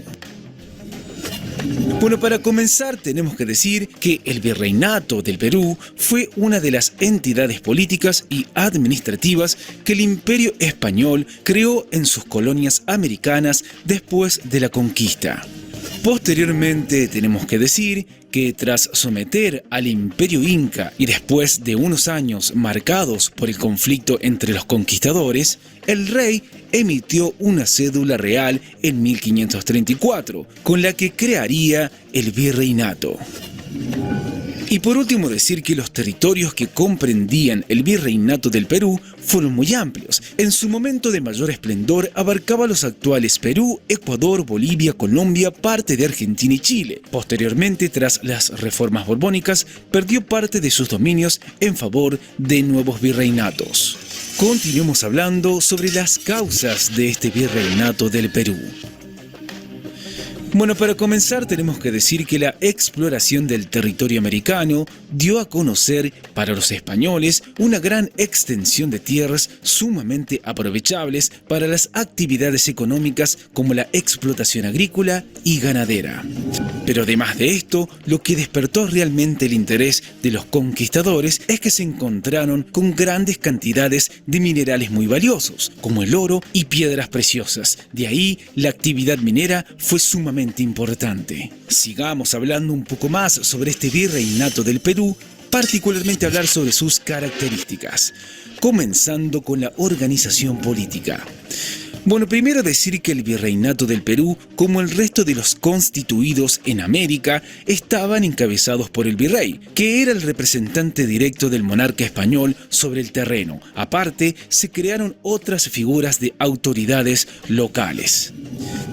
Bueno, para comenzar tenemos que decir que el virreinato del Perú fue una de las entidades políticas y administrativas que el Imperio Español creó en sus colonias americanas después de la conquista. Posteriormente tenemos que decir que tras someter al Imperio Inca y después de unos años marcados por el conflicto entre los conquistadores, el rey emitió una cédula real en 1534, con la que crearía el virreinato. Y por último decir que los territorios que comprendían el virreinato del Perú fueron muy amplios. En su momento de mayor esplendor abarcaba los actuales Perú, Ecuador, Bolivia, Colombia, parte de Argentina y Chile. Posteriormente, tras las reformas borbónicas, perdió parte de sus dominios en favor de nuevos virreinatos. Continuemos hablando sobre las causas de este virreinato del Perú. Bueno, para comenzar tenemos que decir que la exploración del territorio americano dio a conocer para los españoles una gran extensión de tierras sumamente aprovechables para las actividades económicas como la explotación agrícola y ganadera. Pero además de esto, lo que despertó realmente el interés de los conquistadores es que se encontraron con grandes cantidades de minerales muy valiosos, como el oro y piedras preciosas. De ahí, la actividad minera fue sumamente importante. Sigamos hablando un poco más sobre este virreinato del Perú, particularmente hablar sobre sus características, comenzando con la organización política. Bueno, primero decir que el virreinato del Perú, como el resto de los constituidos en América, estaban encabezados por el virrey, que era el representante directo del monarca español sobre el terreno. Aparte, se crearon otras figuras de autoridades locales.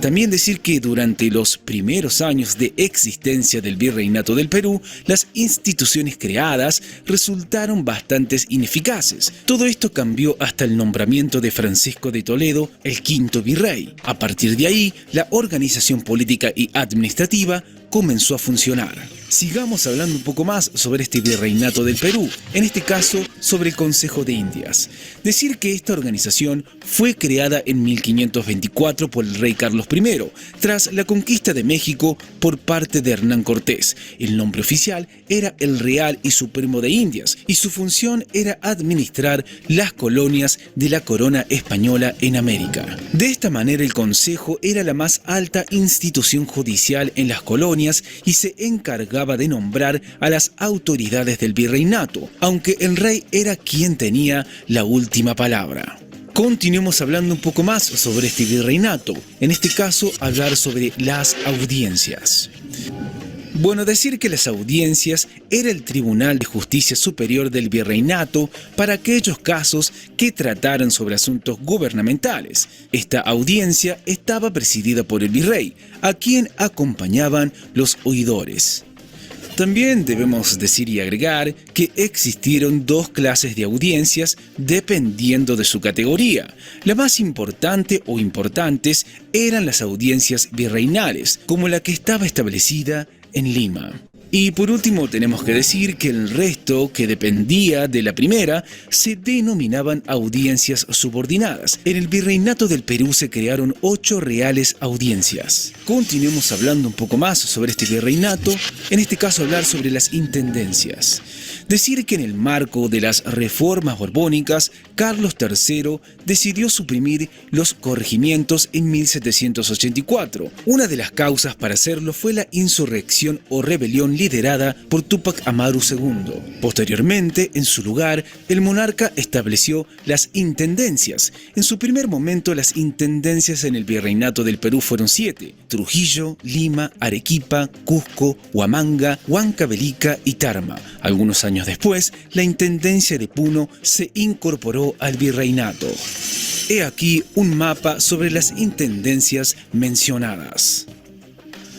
También decir que durante los primeros años de existencia del virreinato del Perú, las instituciones creadas resultaron bastante ineficaces. Todo esto cambió hasta el nombramiento de Francisco de Toledo, el quinto virrey. A partir de ahí, la organización política y administrativa comenzó a funcionar. Sigamos hablando un poco más sobre este virreinato del Perú, en este caso sobre el Consejo de Indias. Decir que esta organización fue creada en 1524 por el rey Carlos I, tras la conquista de México por parte de Hernán Cortés. El nombre oficial era el Real y Supremo de Indias, y su función era administrar las colonias de la corona española en América. De esta manera, el Consejo era la más alta institución judicial en las colonias y se encargaba de nombrar a las autoridades del virreinato, aunque el rey era quien tenía la última palabra. Continuemos hablando un poco más sobre este virreinato, en este caso hablar sobre las audiencias. Bueno, decir que las audiencias era el Tribunal de Justicia Superior del Virreinato para aquellos casos que trataran sobre asuntos gubernamentales. Esta audiencia estaba presidida por el virrey, a quien acompañaban los oidores. También debemos decir y agregar que existieron dos clases de audiencias dependiendo de su categoría. La más importante o importantes eran las audiencias virreinales, como la que estaba establecida en Lima. Y por último tenemos que decir que el resto, que dependía de la primera, se denominaban audiencias subordinadas. En el virreinato del Perú se crearon 8 reales audiencias. Continuemos hablando un poco más sobre este virreinato, en este caso hablar sobre las intendencias. Decir que en el marco de las reformas borbónicas, Carlos III decidió suprimir los corregimientos en 1784. Una de las causas para hacerlo fue la insurrección o rebelión liderada por Túpac Amaru II. Posteriormente, en su lugar, el monarca estableció las intendencias. En su primer momento, las intendencias en el virreinato del Perú fueron 7: Trujillo, Lima, Arequipa, Cusco, Huamanga, Huancavelica y Tarma. Algunos años después, la intendencia de Puno se incorporó al virreinato. He aquí un mapa sobre las intendencias mencionadas.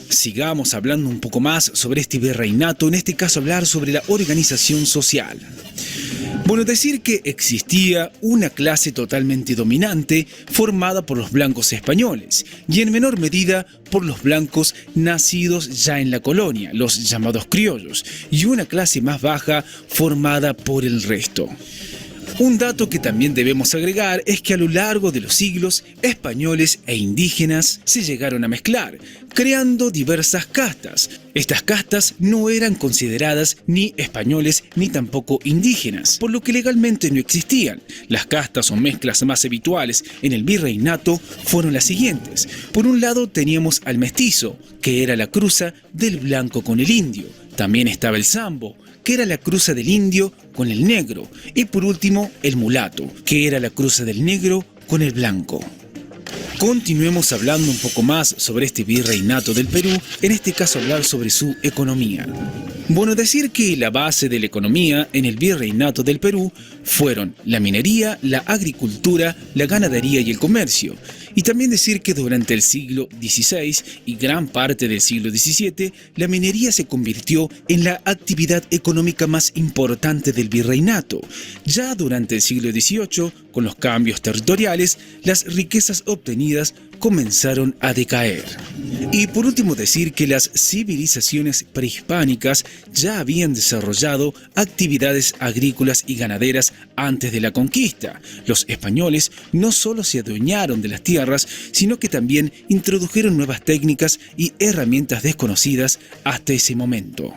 Sigamos hablando un poco más sobre este virreinato, en este caso hablar sobre la organización social. Bueno, decir que existía una clase totalmente dominante formada por los blancos españoles y en menor medida por los blancos nacidos ya en la colonia, los llamados criollos, y una clase más baja formada por el resto. Un dato que también debemos agregar es que a lo largo de los siglos, españoles e indígenas se llegaron a mezclar, creando diversas castas. Estas castas no eran consideradas ni españoles ni tampoco indígenas, por lo que legalmente no existían. Las castas o mezclas más habituales en el virreinato fueron las siguientes. Por un lado teníamos al mestizo, que era la cruza del blanco con el indio. También estaba el sambo, que era la cruza del indio con el negro, y por último el mulato, que era la cruza del negro con el blanco. Continuemos hablando un poco más sobre este virreinato del Perú, en este caso hablar sobre su economía. Bueno, decir que la base de la economía en el virreinato del Perú fueron la minería, la agricultura, la ganadería y el comercio. Y también decir que durante el siglo XVI y gran parte del siglo XVII, la minería se convirtió en la actividad económica más importante del virreinato. Ya durante el siglo XVIII, con los cambios territoriales, las riquezas obtenidas comenzaron a decaer. Y por último decir que las civilizaciones prehispánicas ya habían desarrollado actividades agrícolas y ganaderas antes de la conquista. Los españoles no solo se adueñaron de las tierras, sino que también introdujeron nuevas técnicas y herramientas desconocidas hasta ese momento.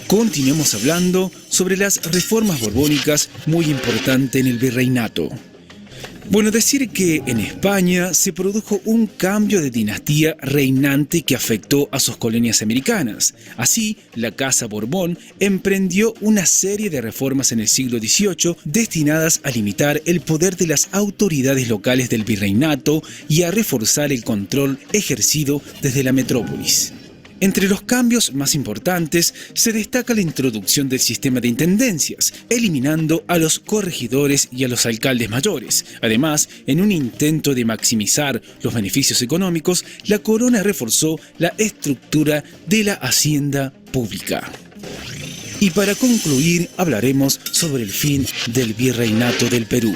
Continuemos hablando sobre las reformas borbónicas, muy importante en el virreinato. Bueno, decir que en España se produjo un cambio de dinastía reinante que afectó a sus colonias americanas. Así, la Casa Borbón emprendió una serie de reformas en el siglo XVIII destinadas a limitar el poder de las autoridades locales del virreinato y a reforzar el control ejercido desde la metrópolis. Entre los cambios más importantes se destaca la introducción del sistema de intendencias, eliminando a los corregidores y a los alcaldes mayores. Además, en un intento de maximizar los beneficios económicos, la corona reforzó la estructura de la hacienda pública. Y para concluir, hablaremos sobre el fin del virreinato del Perú.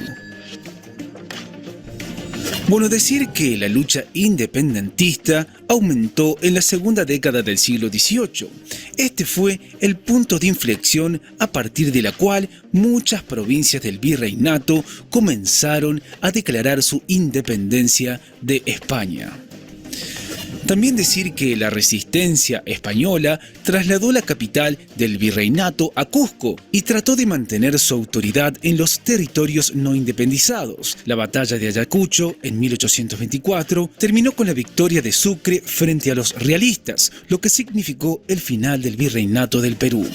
Bueno, decir que la lucha independentista aumentó en la segunda década del siglo XVIII. Este fue el punto de inflexión a partir de la cual muchas provincias del virreinato comenzaron a declarar su independencia de España. También decir que la resistencia española trasladó la capital del virreinato a Cusco y trató de mantener su autoridad en los territorios no independizados. La batalla de Ayacucho en 1824 terminó con la victoria de Sucre frente a los realistas, lo que significó el final del virreinato del Perú.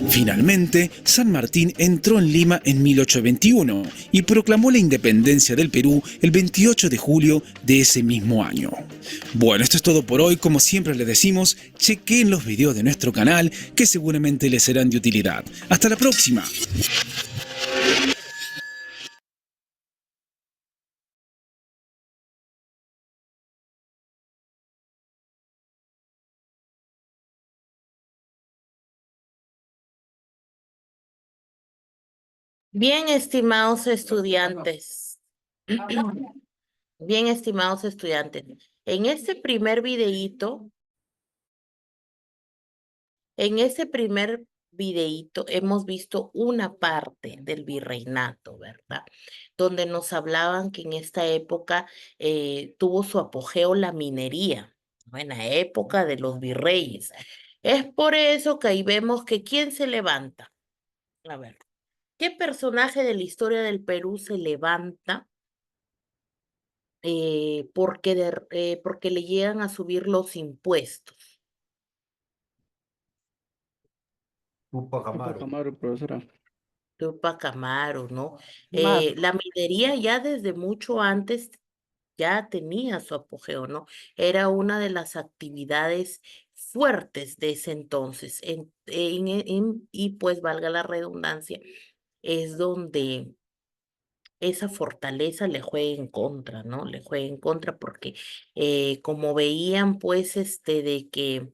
Finalmente, San Martín entró en Lima en 1821 y proclamó la independencia del Perú el 28 de julio de ese mismo año. Bueno, esto es todo por hoy. Como siempre les decimos, chequen los videos de nuestro canal que seguramente les serán de utilidad. ¡Hasta la próxima! Bien, estimados estudiantes. Bien, estimados estudiantes. En este primer videíto, hemos visto una parte del virreinato, ¿verdad? Donde nos hablaban que en esta época tuvo su apogeo la minería, ¿no? En la época de los virreyes. Es por eso que ahí vemos que ¿quién se levanta? A ver, ¿qué personaje de la historia del Perú se levanta porque le llegan a subir los impuestos? Tupac Tupac Amaru. Amaru, profesora. Tupac Amaru, ¿no? Amaru. La minería ya desde mucho antes ya tenía su apogeo, ¿no? Era una de las actividades fuertes de ese entonces. Y pues valga la redundancia, es donde esa fortaleza le juega en contra, ¿no? Le juega en contra porque como veían pues de que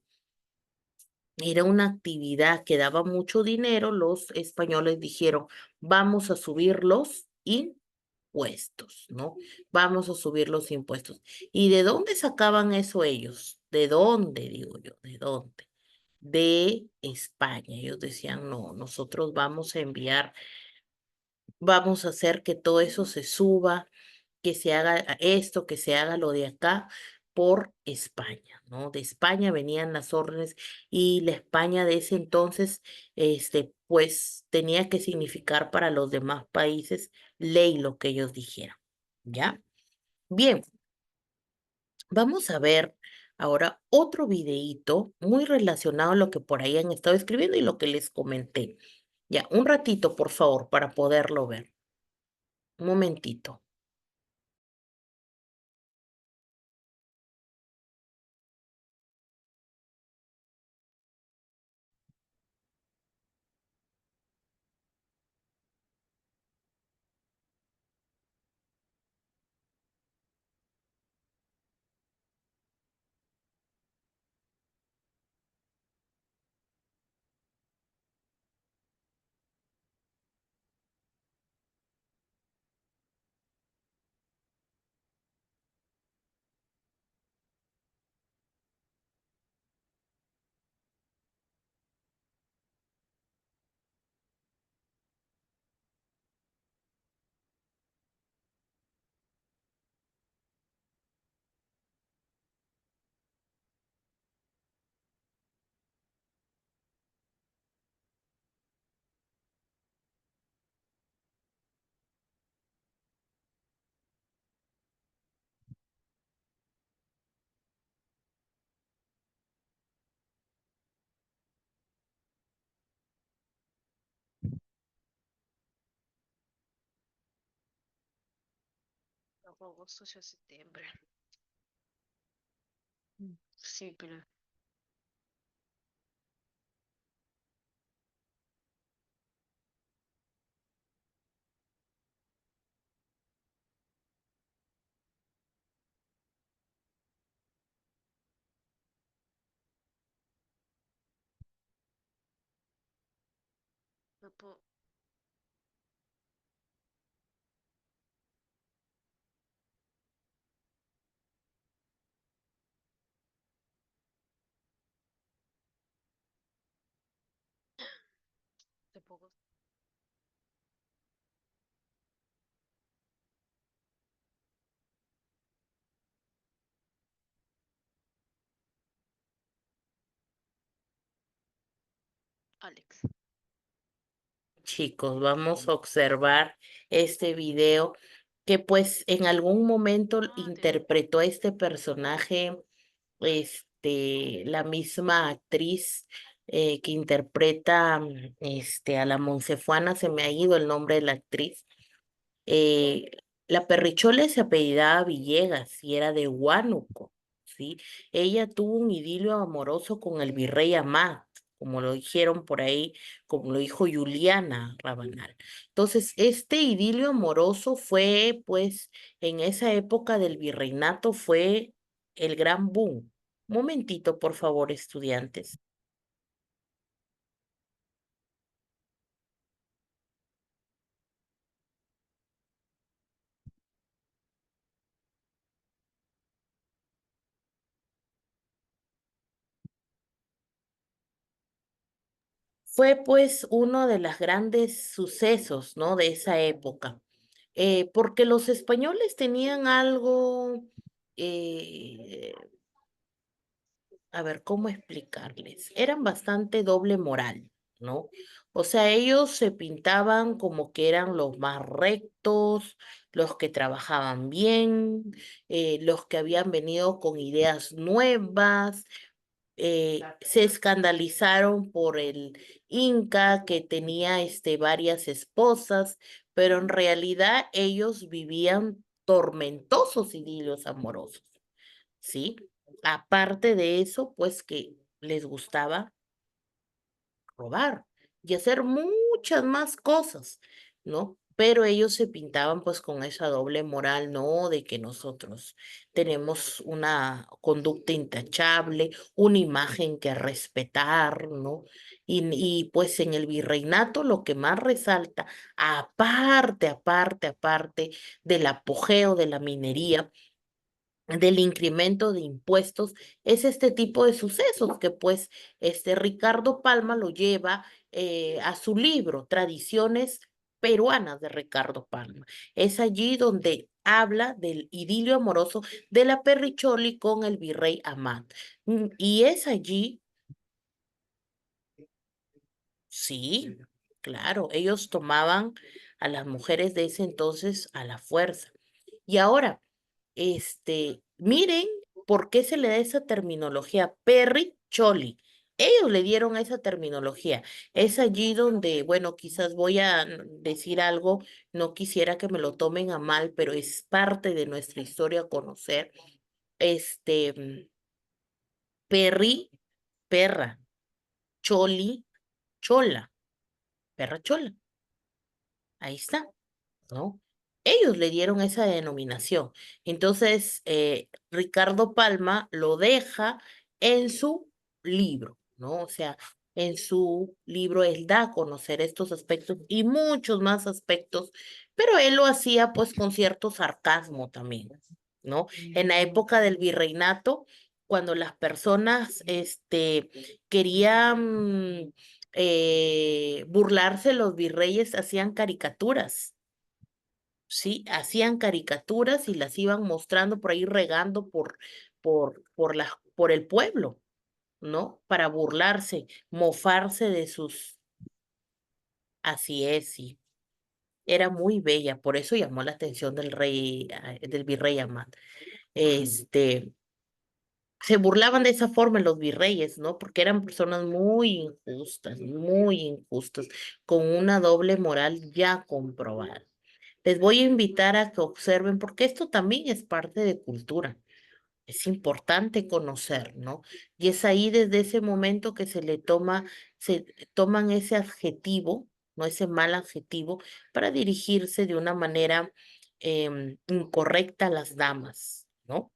era una actividad que daba mucho dinero, los españoles dijeron, vamos a subir los impuestos, ¿no? Vamos a subir los impuestos. ¿Y de dónde sacaban eso ellos? ¿De dónde, digo yo? ¿De dónde? De España. Ellos decían, no, nosotros vamos a enviar, vamos a hacer que todo eso se suba, que se haga esto, que se haga lo de acá por España, ¿no? De España venían las órdenes y la España de ese entonces, pues tenía que significar para los demás países ley lo que ellos dijeran, ¿ya? Bien, vamos a ver ahora otro videíto muy relacionado a lo que por ahí han estado escribiendo y lo que les comenté. Ya, un ratito, por favor, para poderlo ver. Un momentito. Agosto hacia septiembre. Sí, pero no puedo. Tampoco. Alex. Chicos, vamos a observar este video que pues en algún momento interpretó este personaje, la misma actriz que interpreta a la Monsefuana, se me ha ido el nombre de la actriz. Eh, la Perrichola se apellidaba Villegas y era de Huánuco, ¿sí? Ella tuvo un idilio amoroso con el virrey Amat, como lo dijeron por ahí, como lo dijo Juliana Rabanal. Entonces, este idilio amoroso fue, pues, en esa época del virreinato fue el gran boom. Momentito, por favor, estudiantes. Fue pues uno de los grandes sucesos, ¿no? De esa época, porque los españoles tenían algo, eh, a ver, ¿cómo explicarles? Eran bastante doble moral, ¿no? O sea, ellos se pintaban como que eran los más rectos, los que trabajaban bien, los que habían venido con ideas nuevas, se escandalizaron por el Inca que tenía varias esposas, pero en realidad ellos vivían tormentosos idilios amorosos, ¿sí? Aparte de eso, pues que les gustaba robar y hacer muchas más cosas, ¿no? Pero ellos se pintaban pues con esa doble moral, ¿no? De que nosotros tenemos una conducta intachable, una imagen que respetar, ¿no? Y pues en el virreinato lo que más resalta, aparte del apogeo de la minería, del incremento de impuestos, es este tipo de sucesos que pues Ricardo Palma lo lleva a su libro, Tradiciones Peruanas de Ricardo Palma. Es allí donde habla del idilio amoroso de la Perricholi con el virrey Amat. Y es allí, sí, claro, ellos tomaban a las mujeres de ese entonces a la fuerza. Y ahora, miren por qué se le da esa terminología, Perry Choli. Ellos le dieron esa terminología. Es allí donde, bueno, quizás voy a decir algo, no quisiera que me lo tomen a mal, pero es parte de nuestra historia conocer. Perry, perra, Choli, chola, perra chola. Ahí está, ¿no? Ellos le dieron esa denominación. Entonces, Ricardo Palma lo deja en su libro, ¿no? O sea, en su libro él da a conocer estos aspectos y muchos más aspectos, pero él lo hacía pues con cierto sarcasmo también, ¿no? En la época del virreinato, cuando las personas querían burlarse, los virreyes hacían caricaturas. Sí, hacían caricaturas y las iban mostrando por ahí, regando por el pueblo, ¿no? Para burlarse, mofarse de sus... Así es, sí. Era muy bella, por eso llamó la atención del rey, del virrey Amat. Se burlaban de esa forma los virreyes, ¿no? Porque eran personas muy injustas, con una doble moral ya comprobada. Les voy a invitar a que observen, porque esto también es parte de cultura. Es importante conocer, ¿no? Y es ahí desde ese momento que se toman ese adjetivo, ¿no? Ese mal adjetivo, para dirigirse de una manera incorrecta a las damas, ¿no?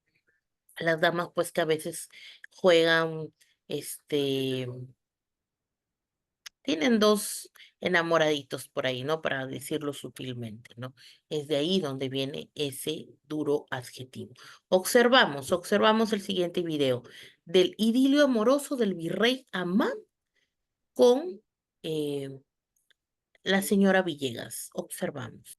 A las damas, pues que a veces juegan, tienen dos enamoraditos por ahí, ¿no? Para decirlo sutilmente, ¿no? Es de ahí donde viene ese duro adjetivo. Observamos el siguiente video del idilio amoroso del virrey Amán con la señora Villegas. Observamos.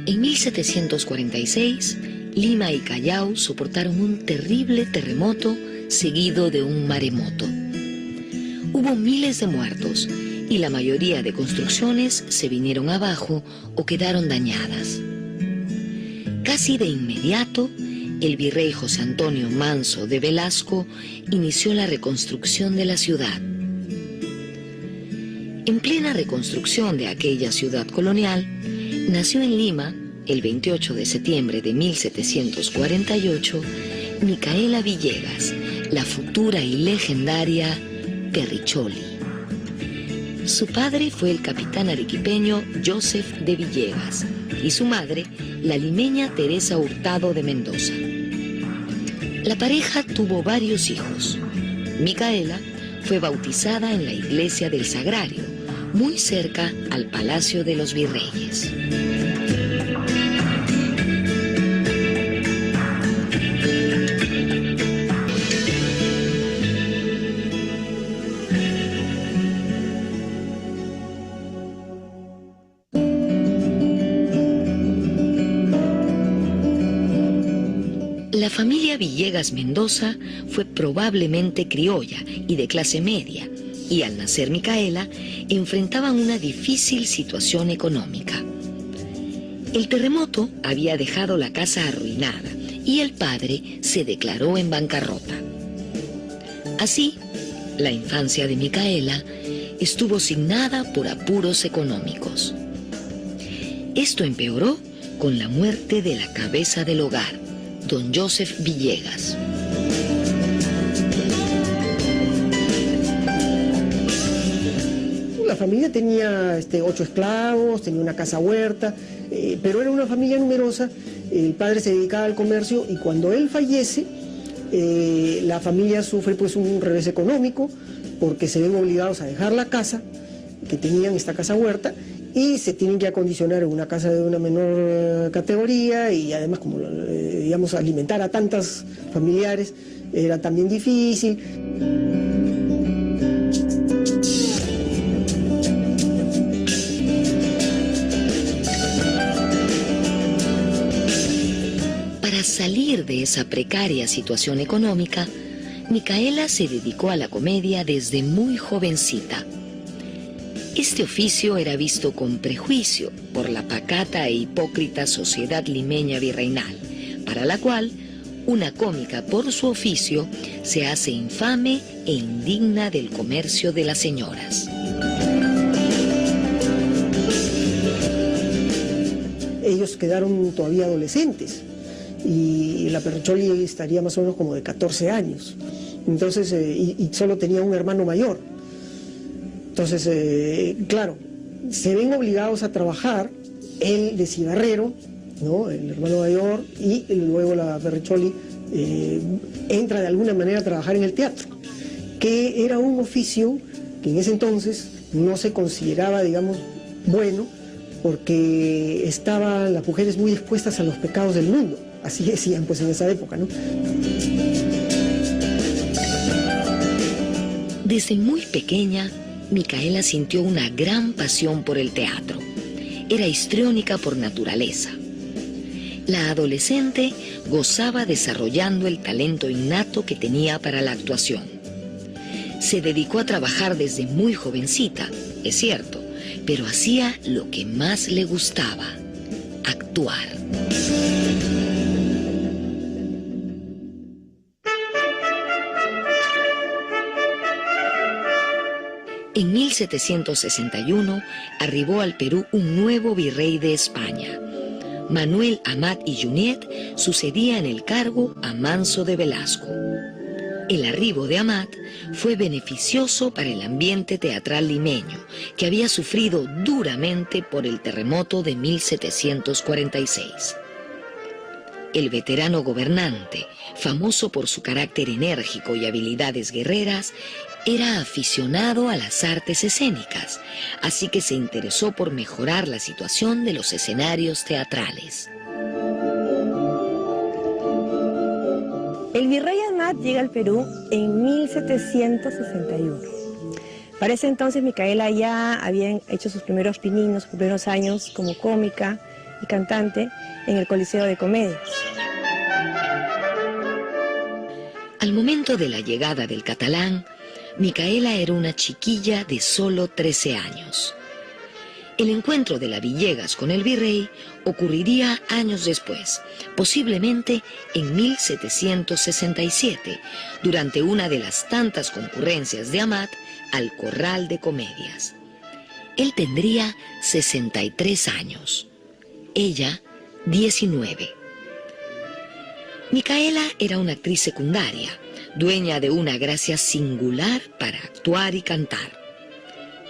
En 1746, Lima y Callao soportaron un terrible terremoto seguido de un maremoto. Hubo miles de muertos y la mayoría de construcciones se vinieron abajo o quedaron dañadas. Casi de inmediato, el virrey José Antonio Manso de Velasco inició la reconstrucción de la ciudad. En plena reconstrucción de aquella ciudad colonial, nació en Lima, el 28 de septiembre de 1748, Micaela Villegas, la futura y legendaria Perricholi. Su padre fue el capitán arequipeño Joseph de Villegas y su madre, la limeña Teresa Hurtado de Mendoza. La pareja tuvo varios hijos. Micaela fue bautizada en la iglesia del Sagrario, muy cerca al Palacio de los Virreyes. familia Villegas Mendoza fue probablemente criolla y de clase media, y al nacer Micaela, enfrentaban una difícil situación económica. El terremoto había dejado la casa arruinada y el padre se declaró en bancarrota. Así, la infancia de Micaela estuvo signada por apuros económicos. Esto empeoró con la muerte de la cabeza del hogar, don Joseph Villegas. La familia tenía 8 esclavos, tenía una casa huerta, pero era una familia numerosa. El padre se dedicaba al comercio y cuando él fallece, la familia sufre pues un revés económico porque se ven obligados a dejar la casa, que tenían esta casa huerta, y se tienen que acondicionar en una casa de una menor categoría, y además como digamos alimentar a tantos familiares era también difícil. Para salir de esa precaria situación económica, Micaela se dedicó a la comedia desde muy jovencita. Este oficio era visto con prejuicio por la pacata e hipócrita sociedad limeña virreinal, para la cual una cómica por su oficio se hace infame e indigna del comercio de las señoras. Ellos quedaron todavía adolescentes y la Perrecholi estaría más o menos como de 14 años. Entonces, y solo tenía un hermano mayor. Entonces, claro, se ven obligados a trabajar, él de cigarrero, ¿no?, el hermano mayor, y luego la Perrecholi entra de alguna manera a trabajar en el teatro, que era un oficio que en ese entonces no se consideraba, digamos, bueno, porque estaban las mujeres muy expuestas a los pecados del mundo, así decían pues en esa época, ¿no? Desde muy pequeña, Micaela sintió una gran pasión por el teatro. Era histriónica por naturaleza. La adolescente gozaba desarrollando el talento innato que tenía para la actuación. Se dedicó a trabajar desde muy jovencita, es cierto, pero hacía lo que más le gustaba: actuar. En 1761 arribó al Perú un nuevo virrey de España. Manuel Amat y Junyent sucedía en el cargo a Manso de Velasco. El arribo de Amat fue beneficioso para el ambiente teatral limeño, que había sufrido duramente por el terremoto de 1746. El veterano gobernante, famoso por su carácter enérgico y habilidades guerreras, era aficionado a las artes escénicas, así que se interesó por mejorar la situación de los escenarios teatrales. El virrey Amat llega al Perú en 1761. Para ese entonces Micaela ya había hecho sus primeros pininos, sus primeros años como cómica y cantante en el Coliseo de Comedias. Al momento de la llegada del catalán, Micaela era una chiquilla de solo 13 años. El encuentro de la Villegas con el virrey ocurriría años después, posiblemente en 1767, durante una de las tantas concurrencias de Amat al Corral de Comedias. Él tendría 63 años, ella 19. Micaela era una actriz secundaria, dueña de una gracia singular para actuar y cantar.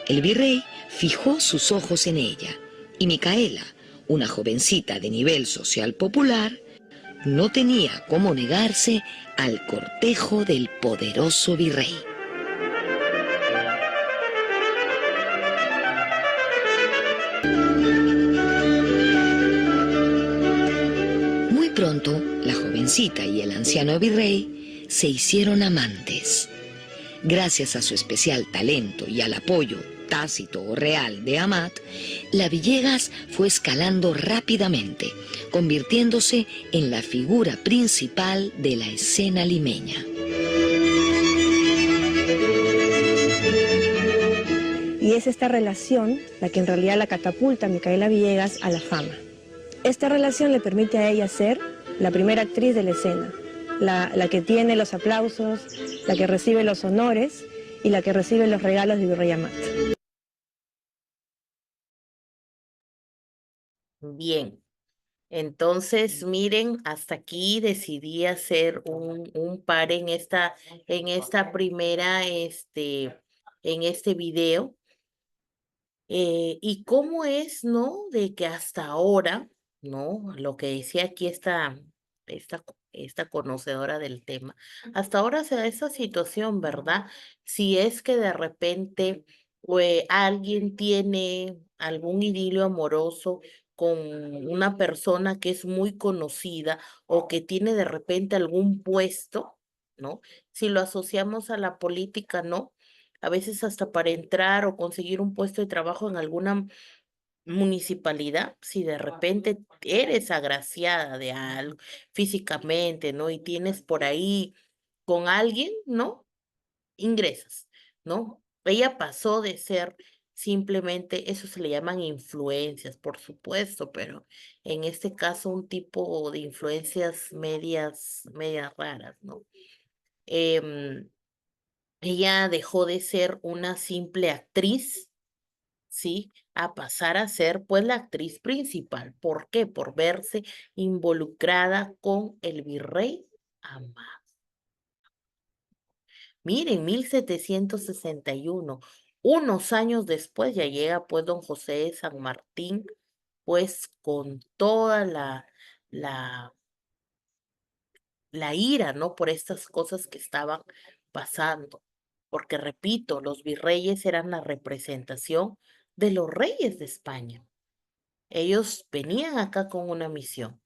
El virrey fijó sus ojos en ella, y Micaela, una jovencita de nivel social popular, no tenía cómo negarse al cortejo del poderoso virrey. Muy pronto, la jovencita y el anciano virrey se hicieron amantes. Gracias a su especial talento y al apoyo tácito o real de Amat, la Villegas fue escalando rápidamente, convirtiéndose en la figura principal de la escena limeña. Y es esta relación la que en realidad la catapulta a Micaela Villegas a la fama. Esta relación le permite a ella ser la primera actriz de la escena, la que tiene los aplausos, la que recibe los honores y la que recibe los regalos de Virrey Amat. Bien, entonces miren, hasta aquí decidí hacer un par en esta primera, en este video. Y cómo es, ¿no? De que hasta ahora, ¿no? Lo que decía aquí esta conocedora del tema, hasta ahora se da esa situación, ¿verdad? Si es que de repente alguien tiene algún idilio amoroso con una persona que es muy conocida o que tiene de repente algún puesto, ¿no? Si lo asociamos a la política, ¿no? A veces hasta para entrar o conseguir un puesto de trabajo en alguna municipalidad, si de repente eres agraciada de algo físicamente, ¿no? Y tienes por ahí con alguien, ¿no? Ingresas, ¿no? Ella pasó de ser simplemente, eso se le llaman influencias, por supuesto, pero en este caso un tipo de influencias medias raras, ¿no? Ella dejó de ser una simple actriz, ¿sí? A pasar a ser, pues, la actriz principal. ¿Por qué? Por verse involucrada con el virrey Amat. Miren, 1761, unos años después ya llega, pues, don José de San Martín, pues, con toda la ira, ¿no? Por estas cosas que estaban pasando. Porque, repito, los virreyes eran la representación de los reyes de España. Ellos venían acá con una misión,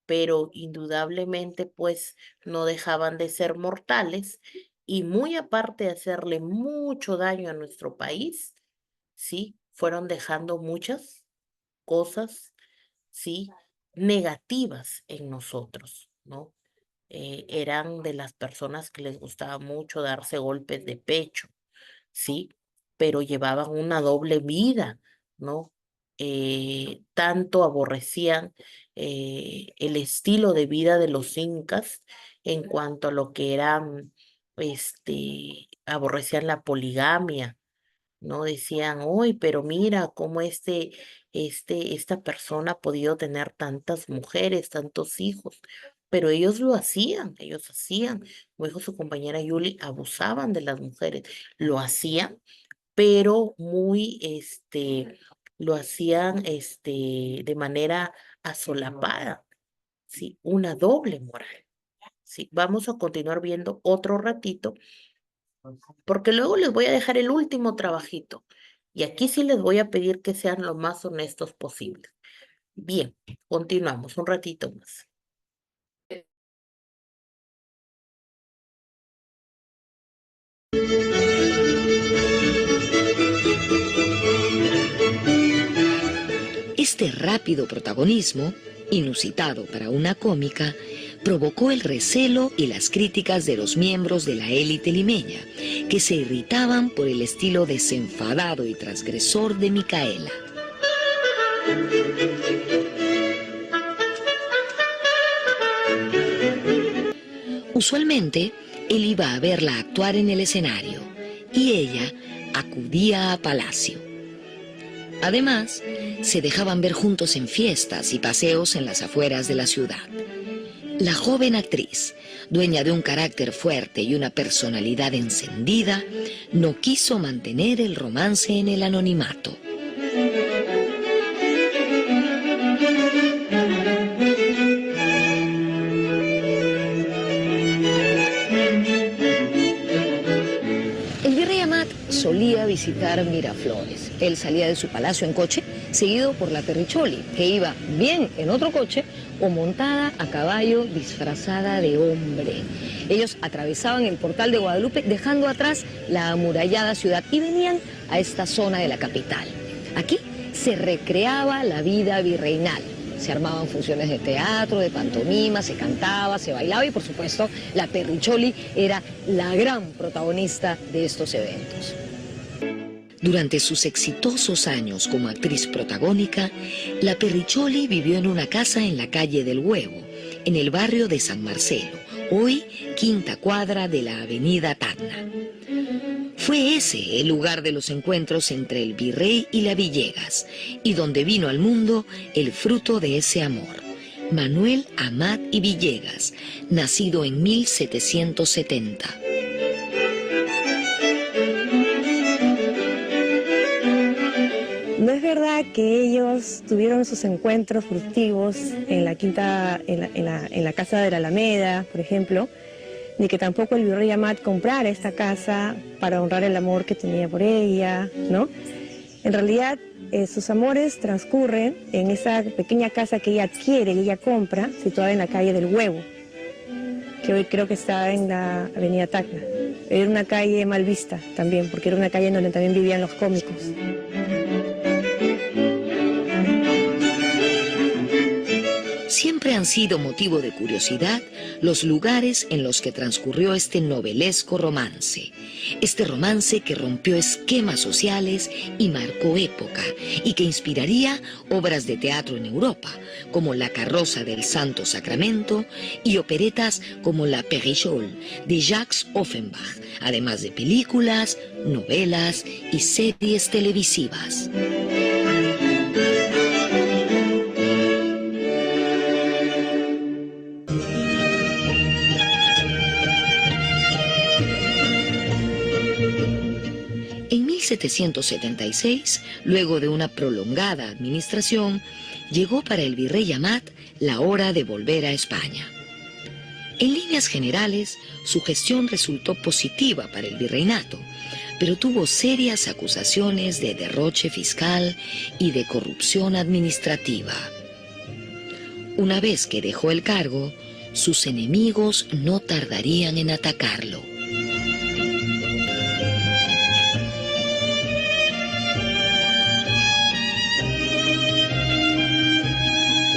pero indudablemente, pues, no dejaban de ser mortales y muy aparte de hacerle mucho daño a nuestro país, sí, fueron dejando muchas cosas, sí, negativas en nosotros, ¿no? Eran de las personas que les gustaba mucho darse golpes de pecho, ¿sí? Pero llevaban una doble vida, ¿no? Tanto aborrecían el estilo de vida de los incas en cuanto a lo que eran, aborrecían la poligamia, ¿no? Decían, uy, pero mira cómo esta persona ha podido tener tantas mujeres, tantos hijos, pero ellos hacían, como dijo su compañera Yuli, abusaban de las mujeres, lo hacían, pero lo hacían, de manera asolapada, ¿sí? Una doble moral, ¿sí? Vamos a continuar viendo otro ratito porque luego les voy a dejar el último trabajito. Y aquí sí les voy a pedir que sean lo más honestos posibles. Bien, continuamos un ratito más. Este rápido protagonismo, inusitado para una cómica, provocó el recelo y las críticas de los miembros de la élite limeña, que se irritaban por el estilo desenfadado y transgresor de Micaela. Usualmente, él iba a verla actuar en el escenario y ella acudía a Palacio. Además, se dejaban ver juntos en fiestas y paseos en las afueras de la ciudad. La joven actriz, dueña de un carácter fuerte y una personalidad encendida, no quiso mantener el romance en el anonimato. El virrey Amat solía visitar Miraflores. Él salía de su palacio en coche, seguido por la Terricholi, que iba bien en otro coche o montada a caballo disfrazada de hombre. Ellos atravesaban el portal de Guadalupe dejando atrás la amurallada ciudad y venían a esta zona de la capital. Aquí se recreaba la vida virreinal. Se armaban funciones de teatro, de pantomima, se cantaba, se bailaba y por supuesto la Perricholi era la gran protagonista de estos eventos. Durante sus exitosos años como actriz protagónica, la Perricholi vivió en una casa en la calle del Huevo, en el barrio de San Marcelo, hoy quinta cuadra de la avenida Tacna. Fue ese el lugar de los encuentros entre el virrey y la Villegas, y donde vino al mundo el fruto de ese amor, Manuel Amat y Villegas, nacido en 1770. No es verdad que ellos tuvieron sus encuentros fructivos en la casa de la Alameda, por ejemplo, ni que tampoco el virrey Amat comprara esta casa para honrar el amor que tenía por ella, ¿no? En realidad, sus amores transcurren en esa pequeña casa que ella adquiere, que ella compra, situada en la calle del Huevo, que hoy creo que está en la avenida Tacna. Era una calle mal vista también, porque era una calle en donde también vivían los cómicos. Siempre han sido motivo de curiosidad los lugares en los que transcurrió este novelesco romance. Este romance que rompió esquemas sociales y marcó época, y que inspiraría obras de teatro en Europa, como La carroza del Santo Sacramento, y operetas como La Perrichole, de Jacques Offenbach, además de películas, novelas y series televisivas. En 1776, luego de una prolongada administración, llegó para el virrey Amat la hora de volver a España. En líneas generales, su gestión resultó positiva para el virreinato, pero tuvo serias acusaciones de derroche fiscal y de corrupción administrativa. Una vez que dejó el cargo, sus enemigos no tardarían en atacarlo.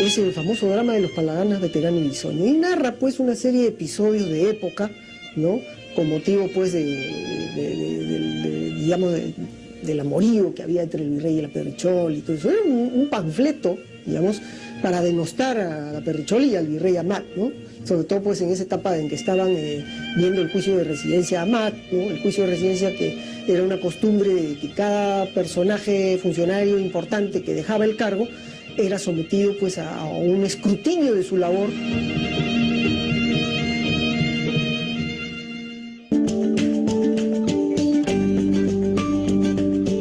Es el famoso drama de los Palaganas, Veterano y Bisoño, y narra pues una serie de episodios de época, ¿no? Con motivo pues digamos del amorío que había entre el virrey y la Perricholi y todo eso. Era un panfleto, digamos, para denostar a la Perricholi y al virrey Amat, ¿no? Sobre todo pues en esa etapa en que estaban viendo el juicio de residencia Amat, ¿no? El juicio de residencia que era una costumbre de que cada personaje funcionario importante que dejaba el cargo era sometido pues a un escrutinio de su labor.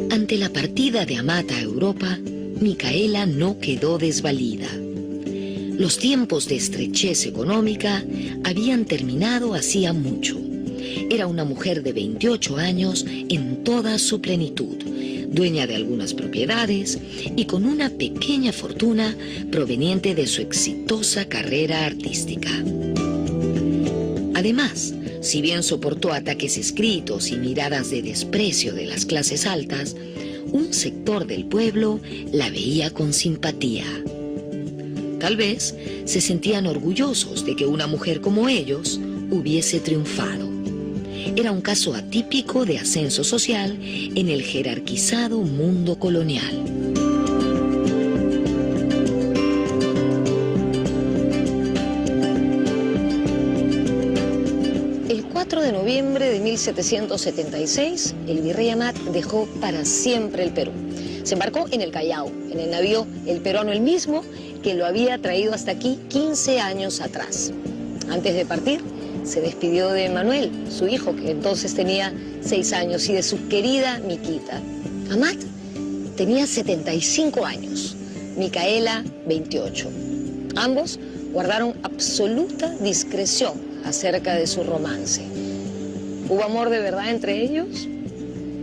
Ante la partida de Amat a Europa, Micaela no quedó desvalida. Los tiempos de estrechez económica habían terminado hacía mucho. Era una mujer de 28 años en toda su plenitud, dueña de algunas propiedades y con una pequeña fortuna proveniente de su exitosa carrera artística. Además, si bien soportó ataques escritos y miradas de desprecio de las clases altas, un sector del pueblo la veía con simpatía. Tal vez se sentían orgullosos de que una mujer como ellos hubiese triunfado. Era un caso atípico de ascenso social en el jerarquizado mundo colonial. El 4 de noviembre de 1776, el virrey Amat dejó para siempre el Perú. Se embarcó en el Callao, en el navío El Peruano, el mismo que lo había traído hasta aquí 15 años atrás. Antes de partir, se despidió de Manuel, su hijo, que entonces tenía 6 años, y de su querida Miquita. Amat tenía 75 años, Micaela 28. Ambos guardaron absoluta discreción acerca de su romance. ¿Hubo amor de verdad entre ellos?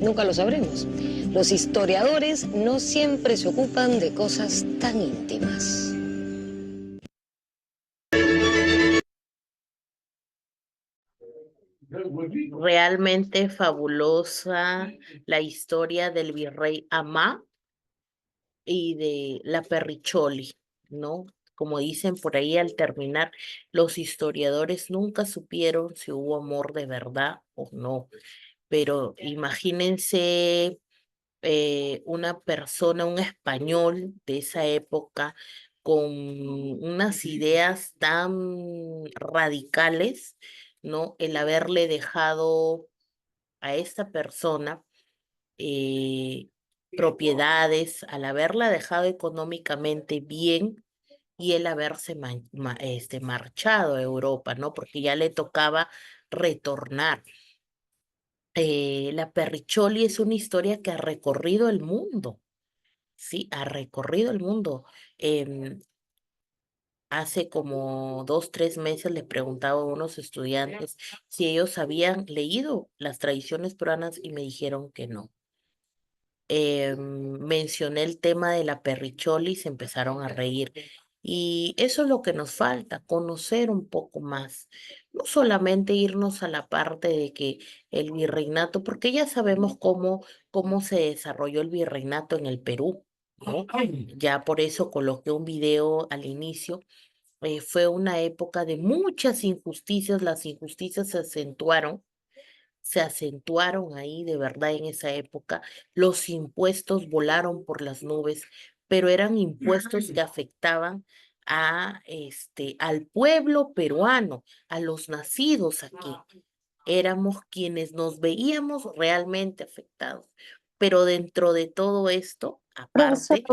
Nunca lo sabremos. Los historiadores no siempre se ocupan de cosas tan íntimas. realmente fabulosa la historia del virrey Amá y de la Perricholi, ¿no? Como dicen por ahí al terminar, los historiadores nunca supieron si hubo amor de verdad o no, pero imagínense una persona, un español de esa época con unas ideas tan radicales, ¿no? El haberle dejado a esta persona eh, propiedades, al haberla dejado económicamente bien y el haberse marchado a Europa, ¿no? Porque ya le tocaba retornar. La Perricholi es una historia que ha recorrido el mundo, sí, ha recorrido el mundo. Em, Hace como 2, 3 meses le preguntaba a unos estudiantes si ellos habían leído las tradiciones peruanas y me dijeron que no. Mencioné el tema de la perricholi y se empezaron a reír. Y eso es lo que nos falta, conocer un poco más. No solamente irnos a la parte de que el virreinato, porque ya sabemos cómo se desarrolló el virreinato en el Perú, ¿no? Ya por eso coloqué un video al inicio. Fue una época de muchas injusticias, las injusticias se acentuaron ahí de verdad en esa época. Los impuestos volaron por las nubes, pero eran impuestos que afectaban al pueblo peruano, a los nacidos aquí. Éramos quienes nos veíamos realmente afectados. Pero dentro de todo esto, aparte,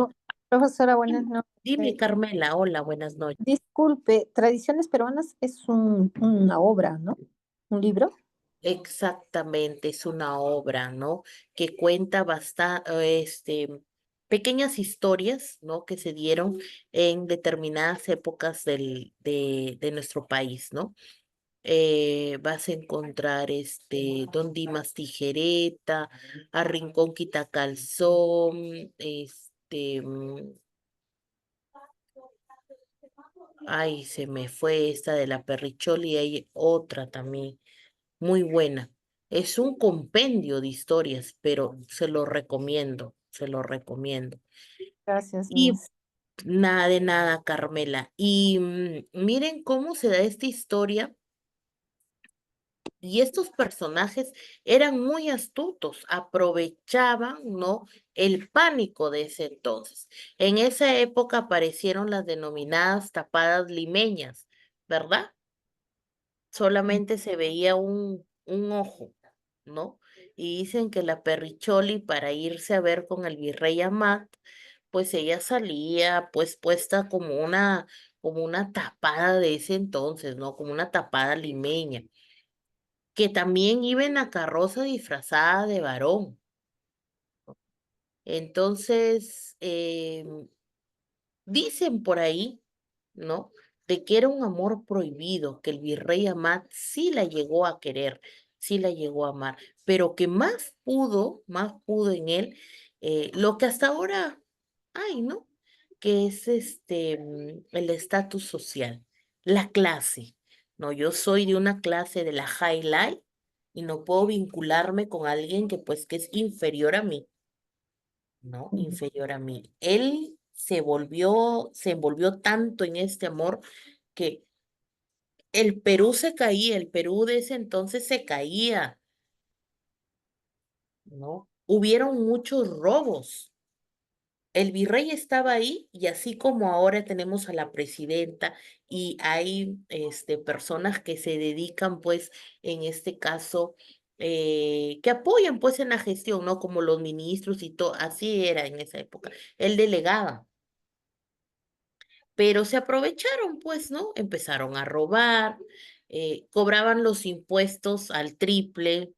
Profesora, buenas dime, noches. Carmela, hola, buenas noches. Disculpe, Tradiciones Peruanas es una obra, ¿no? ¿Un libro? Exactamente, es una obra, ¿no? Que cuenta pequeñas historias, ¿no? Que se dieron en determinadas épocas de nuestro país, ¿no? Vas a encontrar Don Dimas Tijereta, a Rincón Quitacalzón, ay, se me fue esta de la Perricholi, y hay otra también muy buena. Es un compendio de historias, pero se lo recomiendo. Gracias, Y Miss. nada de nada, Carmela. Y miren cómo se da esta historia. Y estos personajes eran muy astutos, aprovechaban, ¿no? El pánico de ese entonces. En esa época aparecieron las denominadas tapadas limeñas, ¿verdad? Solamente se veía un ojo, ¿no? Y dicen que la Perricholi para irse a ver con el virrey Amat, pues ella salía pues puesta como una tapada de ese entonces, ¿no? Como una tapada limeña, que también iba en la carroza disfrazada de varón. Entonces, dicen por ahí, ¿no? De que era un amor prohibido, que el virrey Amat sí la llegó a querer, sí la llegó a amar, pero que más pudo en él, lo que hasta ahora hay, ¿no? Que es el estatus social, la clase, ¿no? Yo soy de una clase de la high life y no puedo vincularme con alguien que pues que es inferior a mí, ¿no? Inferior a mí. Él se envolvió tanto en este amor que el Perú se caía, el Perú de ese entonces se caía, ¿no? Hubieron muchos robos. El virrey estaba ahí y así como ahora tenemos a la presidenta y hay personas que se dedican pues en este caso que apoyan pues en la gestión, ¿no? Como los ministros y todo, así era en esa época. Él delegaba. Pero se aprovecharon, pues, ¿no? Empezaron a robar, cobraban los impuestos al triple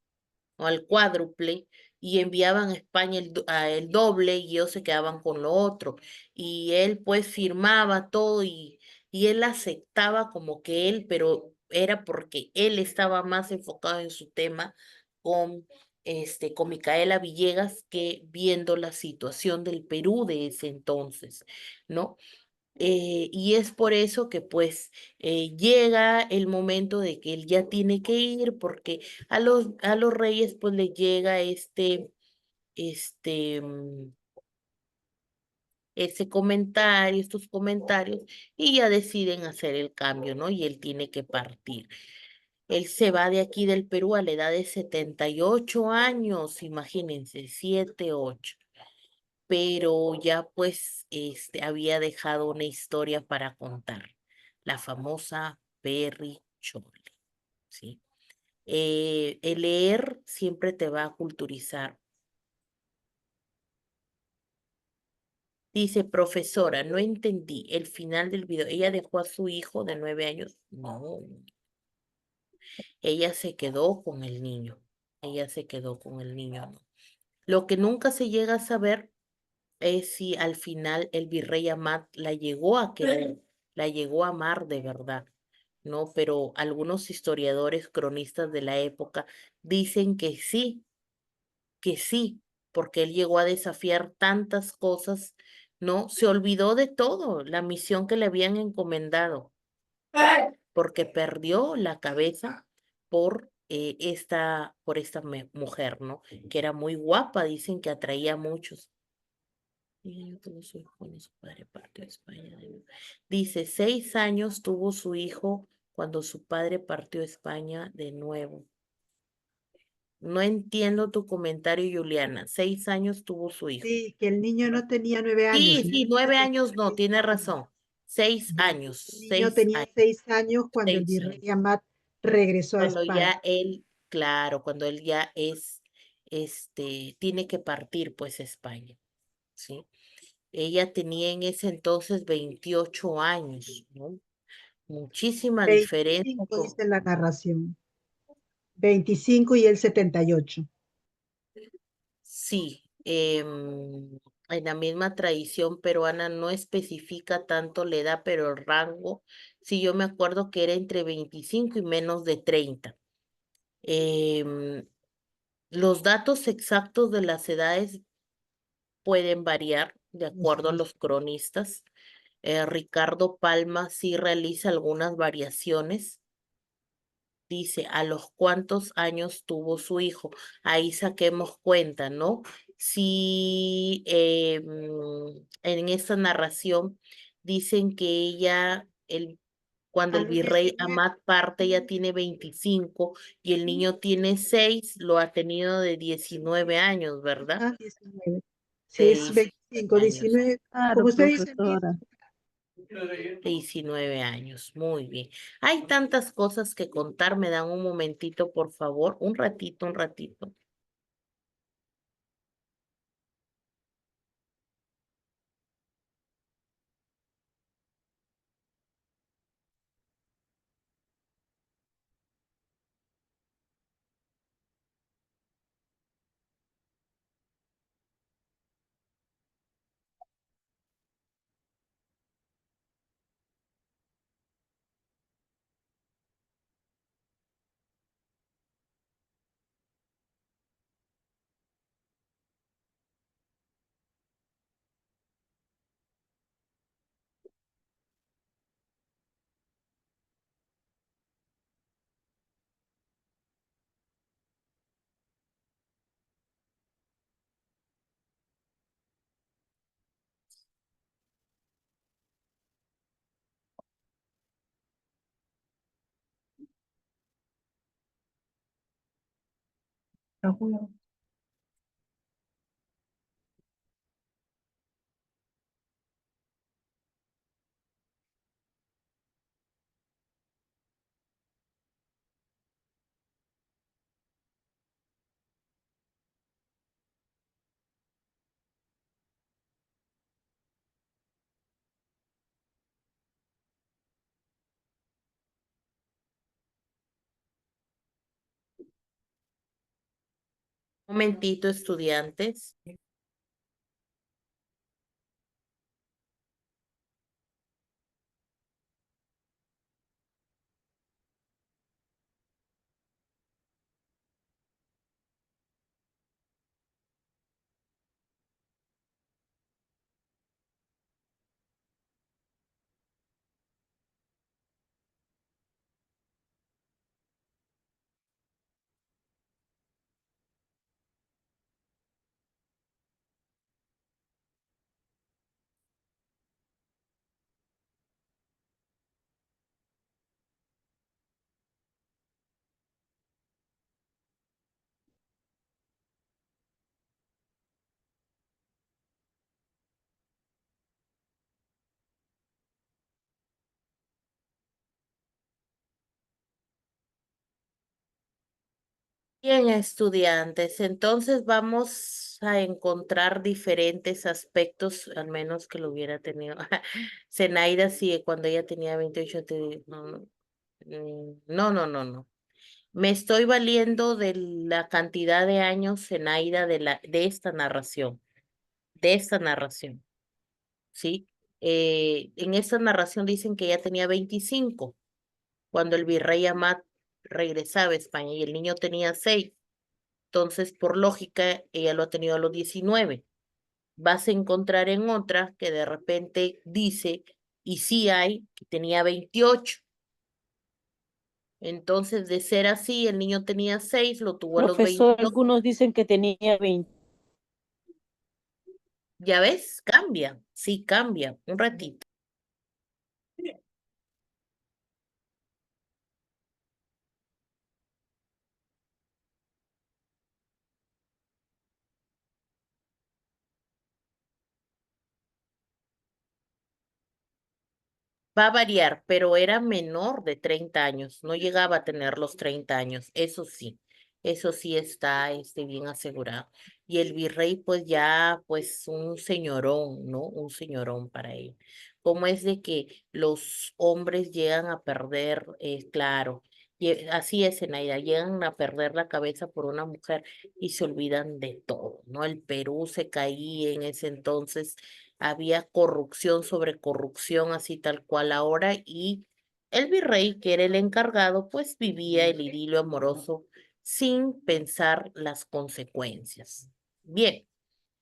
o al cuádruple y enviaban a España el doble y ellos se quedaban con lo otro. Y él, pues, firmaba todo y él aceptaba como que él, pero era porque él estaba más enfocado en su tema con, con Micaela Villegas que viendo la situación del Perú de ese entonces, ¿no? Y es por eso que pues llega el momento de que él ya tiene que ir porque a los reyes pues le llega este, mm, ese comentario, estos comentarios y ya deciden hacer el cambio, ¿no? Y él tiene que partir. Él se va de aquí del Perú a la edad de 78 años, imagínense, 7, 8, pero ya pues había dejado una historia para contar, la famosa Perry Chole, ¿sí? El leer siempre te va a culturizar. Dice, profesora, no entendí el final del video. ¿Ella dejó a su hijo de 9 años? No, ella se quedó con el niño. Ella se quedó con el niño, ¿no? Lo que nunca se llega a saber es si al final el virrey Amat la llegó a querer, la llegó a amar de verdad, ¿no? Pero algunos historiadores, cronistas de la época, dicen que sí, porque él llegó a desafiar tantas cosas, ¿no? Se olvidó de todo, la misión que le habían encomendado, porque perdió la cabeza por esta mujer, ¿no? Que era muy guapa, dicen que atraía a muchos. Y tuvo su hijo cuando su padre partió a España. Dice, 6 años tuvo su hijo cuando su padre partió a España de nuevo. No entiendo tu comentario, Juliana. 6 años tuvo su hijo. Sí, que el niño no tenía 9 años, Sí, sino sí, el niño 9 años tenía no, seis tiene años. razón. Seis Ya, años, el niño seis tenía años, 6 años cuando el 6 años. virrey Amat regresó a Cuando España. ya él, claro, cuando él ya tiene que partir pues a España, ¿sí? Ella tenía en ese entonces 28 años, ¿no? Muchísima diferencia 25 dice la narración. 25 y él 78. Sí, en la misma tradición peruana no especifica tanto la edad, pero el rango, sí, yo me acuerdo que era entre 25 y menos de 30. Em, los datos exactos de las edades pueden variar de acuerdo a los cronistas. Ricardo Palma sí realiza algunas variaciones. Dice, ¿a los cuántos años tuvo su hijo? Ahí saquemos cuenta, ¿no? Si en esta narración dicen que cuando A el los virrey 19. Amat parte, ella tiene 25 y el niño tiene 6, lo ha tenido de 19 años, ¿verdad? 19. Sí, De es 25, 19 años. 19. Claro, Como usted dice, profesora. 19 años, muy bien. Hay tantas cosas que contar, me dan un momentito, por favor, un ratito, un ratito. Un momentito, estudiantes. Bien, estudiantes, entonces vamos a encontrar diferentes aspectos, al menos que lo hubiera tenido. Zenaida, sí, cuando ella tenía 28, no. Me estoy valiendo de la cantidad de años, Zenaida, de esta narración, ¿sí? En esta narración dicen que ella tenía 25 cuando el virrey Amat regresaba a España y el niño tenía 6. Entonces, por lógica, ella lo ha tenido a los 19. Vas a encontrar en otra que de repente dice, y sí hay, que tenía 28. Entonces, de ser así, el niño tenía 6, lo tuvo a los Profesor, 22. algunos dicen que tenía 20. Ya ves, cambia, sí cambia, un ratito. Va a variar, pero era menor de 30 años, no llegaba a tener los 30 años, eso sí está bien asegurado. Y el virrey, pues ya, pues un señorón, ¿no? Un señorón para él. Como es de que los hombres llegan a perder, claro, y así es, Zenaida, llegan a perder la cabeza por una mujer y se olvidan de todo, ¿no? El Perú se caía en ese entonces, había corrupción sobre corrupción, así tal cual ahora, y el virrey, que era el encargado, pues vivía el idilio amoroso sin pensar las consecuencias. Bien.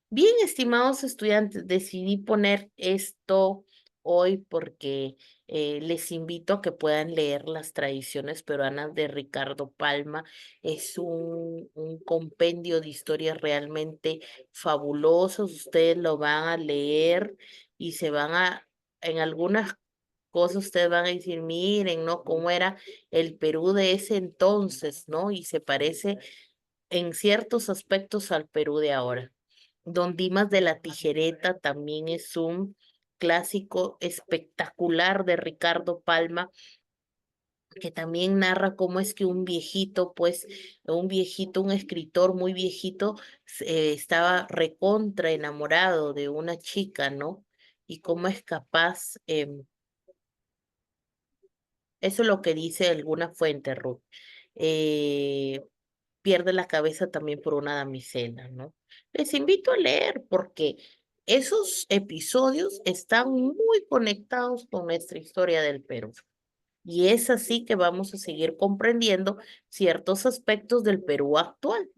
Bien, estimados estudiantes, decidí poner esto hoy porque les invito a que puedan leer Las tradiciones peruanas de Ricardo Palma. Es un compendio de historias realmente fabulosos. Ustedes lo van a leer y en algunas cosas ustedes van a decir, miren, ¿no? Cómo era el Perú de ese entonces, ¿no? Y se parece en ciertos aspectos al Perú de ahora. Don Dimas de la Tijereta también es un clásico espectacular de Ricardo Palma, que también narra cómo es que un viejito, pues, un escritor muy viejito, estaba recontra enamorado de una chica, ¿no? Y cómo es capaz, eso es lo que dice alguna fuente, Ruth. Eh, Pierde la cabeza también por una damisela, ¿no? Les invito a leer porque esos episodios están muy conectados con nuestra historia del Perú. Y es así que vamos a seguir comprendiendo ciertos aspectos del Perú actual,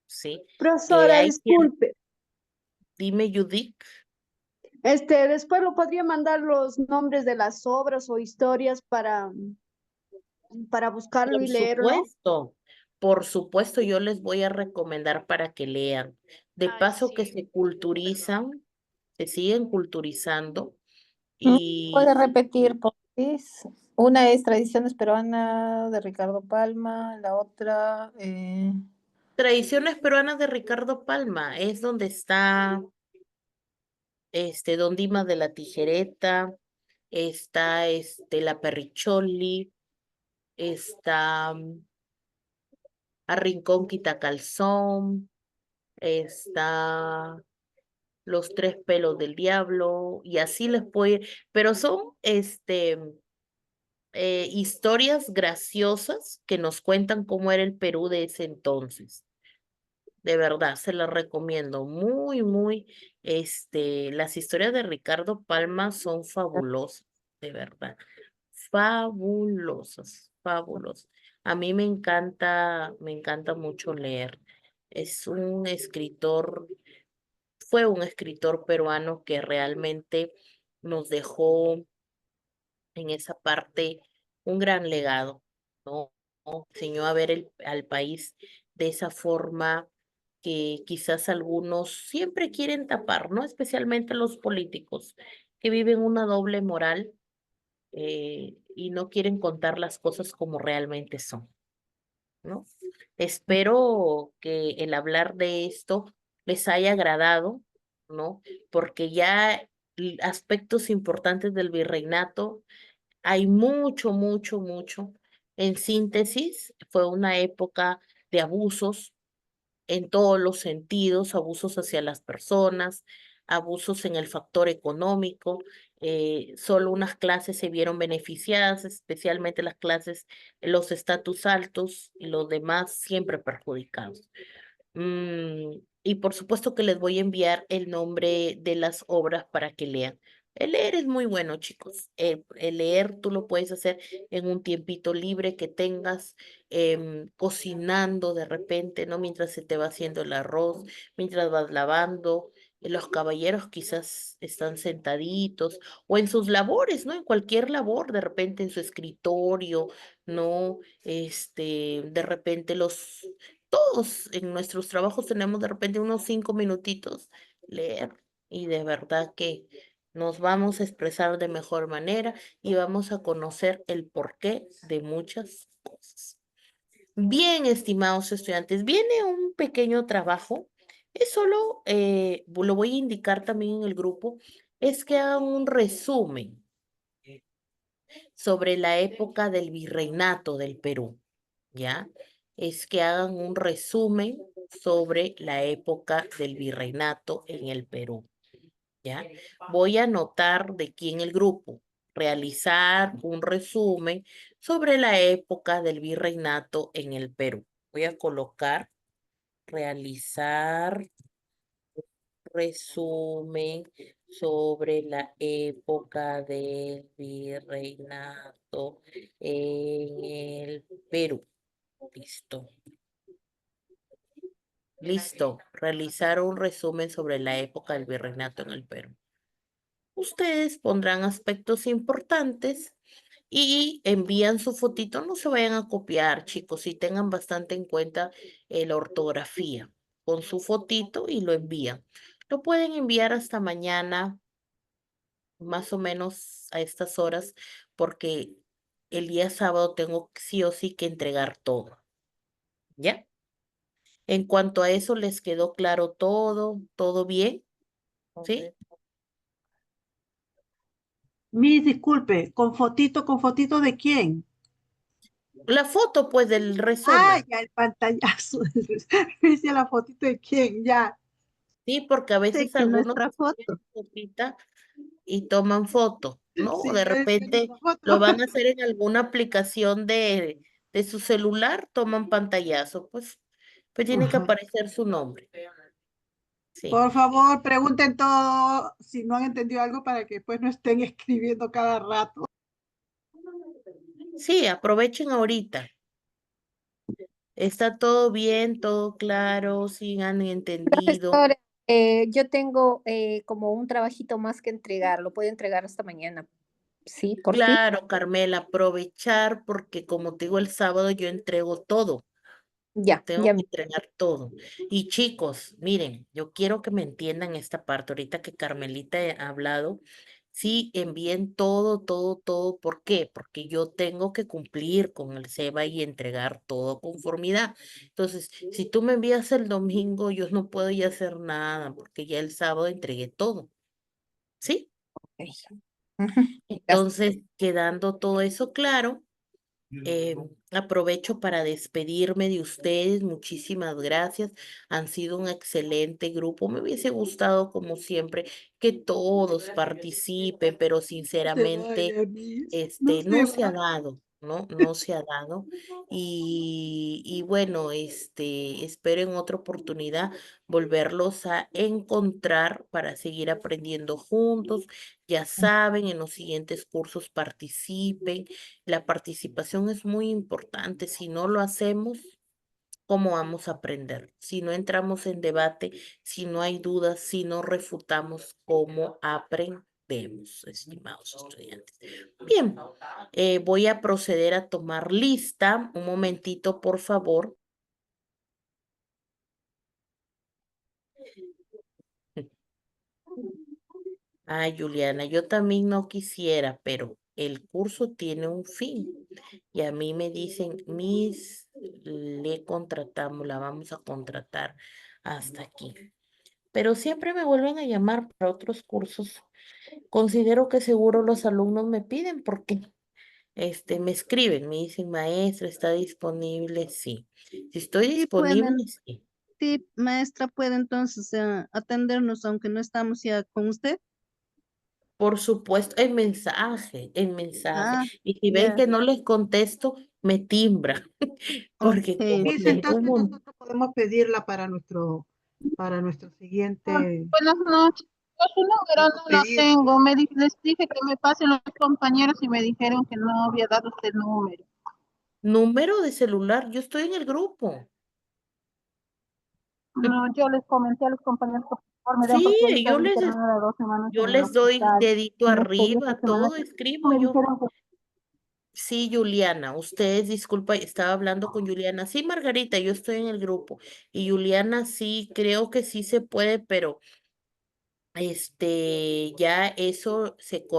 ¿sí? Que Profesora, hay disculpe. Dime, Judith. Después lo podría mandar los nombres de las obras o historias para buscarlo y leerlo. Por supuesto, yo les voy a recomendar para que lean. De Ay, paso que sí. se culturizan, se siguen culturizando ¿Puede y repetir, por favor? Una es Tradiciones Peruanas de Ricardo Palma, la otra... Tradiciones Peruanas de Ricardo Palma es donde está Don Dimas de la Tijereta, está la Perricholi, está a Rincón Quitacalzón, está Los Tres Pelos del Diablo, y así les puedo ir, pero son historias graciosas que nos cuentan cómo era el Perú de ese entonces. De verdad, se las recomiendo. Muy, las historias de Ricardo Palma son fabulosas, de verdad. Fabulosas. A mí me encanta mucho leer. Es un escritor, fue un escritor peruano que realmente nos dejó en esa parte un gran legado, ¿no? Enseñó a ver al país de esa forma que quizás algunos siempre quieren tapar, ¿no? Especialmente los políticos que viven una doble moral y no quieren contar las cosas como realmente son, ¿no? Espero que el hablar de esto les haya agradado, ¿no? Porque ya aspectos importantes del virreinato hay mucho. En síntesis, fue una época de abusos en todos los sentidos, abusos hacia las personas, abusos en el factor económico. Solo unas clases se vieron beneficiadas, especialmente las clases, los estatus altos y los demás siempre perjudicados. Y por supuesto que les voy a enviar el nombre de las obras para que lean. El leer es muy bueno, chicos. El leer tú lo puedes hacer en un tiempito libre que tengas, cocinando de repente, ¿no? Mientras se te va haciendo el arroz, mientras vas lavando. Los caballeros quizás están sentaditos o en sus labores, ¿no? En cualquier labor, de repente en su escritorio, ¿no? De repente todos en nuestros trabajos tenemos de repente unos 5 minutitos leer y de verdad que nos vamos a expresar de mejor manera y vamos a conocer el porqué de muchas cosas. Bien, estimados estudiantes, viene un pequeño trabajo. Es solo, lo voy a indicar también en el grupo, es que hagan un resumen sobre la época del virreinato del Perú, ¿ya? Es que hagan un resumen sobre la época del virreinato en el Perú, ¿ya? Voy a anotar de aquí en el grupo, realizar un resumen sobre la época del virreinato en el Perú. Voy a colocar realizar resumen sobre la época del virreinato en el Perú. Listo. Listo. Realizar un resumen sobre la época del virreinato en el Perú. Ustedes pondrán aspectos importantes y envían su fotito. No se vayan a copiar, chicos, y tengan bastante en cuenta la ortografía. Con su fotito y lo envían. Lo pueden enviar hasta mañana, más o menos a estas horas, porque el día sábado tengo sí o sí que entregar todo. ¿Ya? En cuanto a eso, ¿les quedó claro todo? ¿Todo bien? ¿Sí? Miss, disculpe, con fotito de quién? La foto, pues, del Ah, resumen. ya el pantallazo. Me decía la fotito de quién, ya. Sí, porque a Sé veces que algunos nuestra foto. fotita y toman foto, ¿no? Sí, O de yo decía repente nuestra foto. lo van a hacer en alguna aplicación de su celular, toman pantallazo, pues tiene que Ajá. aparecer su nombre. Sí. Por favor, pregunten todo si no han entendido algo para que después no estén escribiendo cada rato. Sí, aprovechen ahorita. Está todo bien, todo claro, sí han entendido. Profesora, yo tengo como un trabajito más que entregar, lo puedo entregar hasta mañana. Sí, por fin. Claro, Carmela, aprovechar porque como te digo, el sábado yo entrego todo. Ya, Tengo ya. que entregar todo. Y chicos, miren, yo quiero que me entiendan esta parte. Ahorita que Carmelita ha hablado, sí, envíen todo, todo, todo. ¿Por qué? Porque yo tengo que cumplir con el SEBA y entregar todo a conformidad. Entonces, si tú me envías el domingo, yo no puedo ya hacer nada porque ya el sábado entregué todo. ¿Sí? Entonces, quedando todo eso claro. Eh, Aprovecho para despedirme de ustedes. Muchísimas gracias. Han sido un excelente grupo. Me hubiese gustado, como siempre, que todos participen, pero No se sinceramente, vaya, Miss. No no se se ha vaya. dado, ¿no? No se ha dado. Y bueno, espero en otra oportunidad volverlos a encontrar para seguir aprendiendo juntos. Ya saben, en los siguientes cursos participen. La participación es muy importante. Si no lo hacemos, ¿cómo vamos a aprender? Si no entramos en debate, si no hay dudas, si no refutamos, ¿cómo aprendemos, estimados estudiantes? Bien, voy a proceder a tomar lista. Un momentito, por favor. Ay, Juliana, yo también no quisiera, pero el curso tiene un fin. Y a mí me dicen, Miss, le contratamos, la vamos a contratar hasta aquí. Pero siempre me vuelven a llamar para otros cursos. Considero que seguro los alumnos me piden porque me escriben, me dicen, maestra, ¿está disponible? Sí. Si estoy Sí disponible, pueden, sí. sí, maestra, puede entonces atendernos aunque no estamos ya con usted. Por supuesto, en mensaje, en mensaje. Ah, Y si ven ya, que no les contesto, me timbra, porque ok. como Liz, tengo un entonces montón. nosotros podemos pedirla para nuestro siguiente Buenas noches. Yo su número no lo pedido. tengo. Les dije que me pasen los compañeros y me dijeron que no había dado este número. Número de celular, yo estoy en el grupo. No, yo les comenté a los compañeros que por favor me den Sí, porque ahorita vi que eran ahora 2 semanas yo en el les doy hospital. dedito En este, esta arriba, semana todo escribo me yo. dijeron que Sí, Juliana, ustedes, disculpa, estaba hablando con Juliana. Sí, Margarita, yo estoy en el grupo. Y Juliana, sí, creo que sí se puede, pero ya eso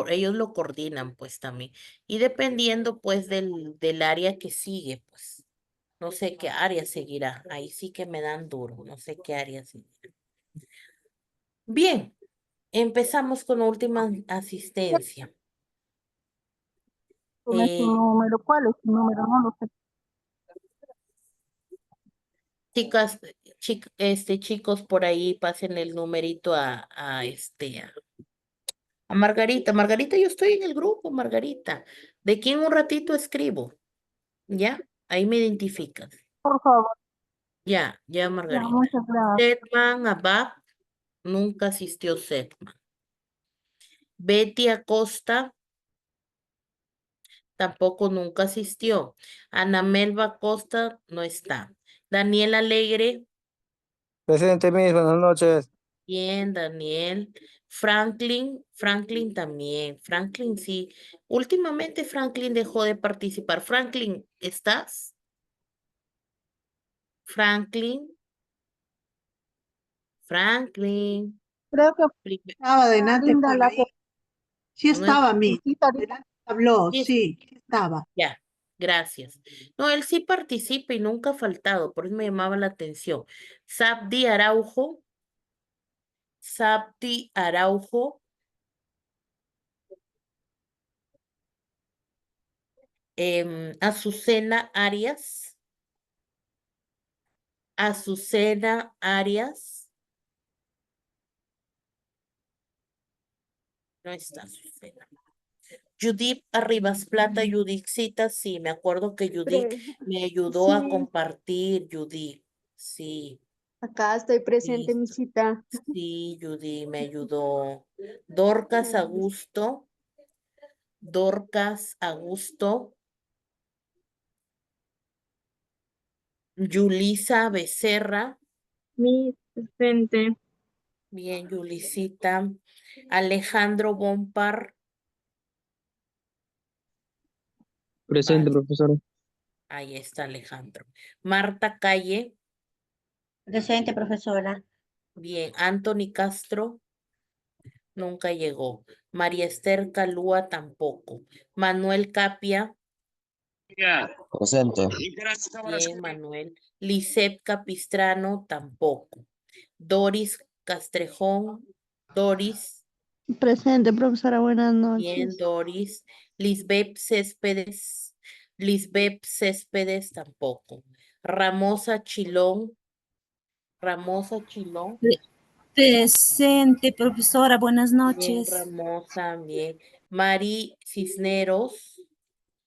ellos lo coordinan, pues también. Y dependiendo, pues, del área que sigue, pues, no sé qué área seguirá. Ahí sí que me dan duro, no sé qué área seguirá. Bien, empezamos con la última asistencia. con su Eh, número. ¿Cuál es su número? No lo sé. Chicas, chicos, por ahí pasen el numerito a Margarita. Margarita, yo estoy en el grupo, Margarita. De aquí en un ratito escribo, ¿ya? Ahí me identificas. Por favor. Ya, Ya, Margarita. muchas gracias. Setman Abad, nunca asistió Setman. Betty Acosta, tampoco nunca asistió. Ana Melba Acosta, no está. Daniel Alegre, Presente, Miss, buenas noches. bien, Daniel. Franklin también. Franklin sí. Últimamente Franklin dejó de participar. Franklin, ¿estás? Franklin, Franklin. Creo que Prim- Estaba adelante Linda por la ahí. Sí No es, estaba, Miss. felicita. Adelante habló, sí es- sí, sí estaba. ya, gracias. No, él sí participa y nunca ha faltado, por eso me llamaba la atención. Sabdi Araujo, Azucena Arias. Azucena Arias. No está Azucena. Judith Arribas Plata, Judithcita, sí, me acuerdo que Judith me ayudó a Sí, compartir, Judith. Sí, acá estoy presente, mi listo. cita. Sí, Judith me ayudó. Dorcas Augusto, Dorcas Augusto, Yulisa Becerra, Mi presente. bien, Yulisita. Alejandro Bompar, Presente, vale, profesora. ahí está Alejandro. Marta Calle, Presente, profesora. bien. Anthony Castro, nunca llegó. María Esther Calúa tampoco. Manuel Capia, Presente. bien, Manuel. Lisette Capistrano tampoco. Doris Castrejón, Doris, Presente, profesora, buenas bien, noches. Doris. Lisbeth Céspedes tampoco. Ramosa Chilón, Presente, profesora, buenas bien, noches. Ramosa, bien. Mari Cisneros,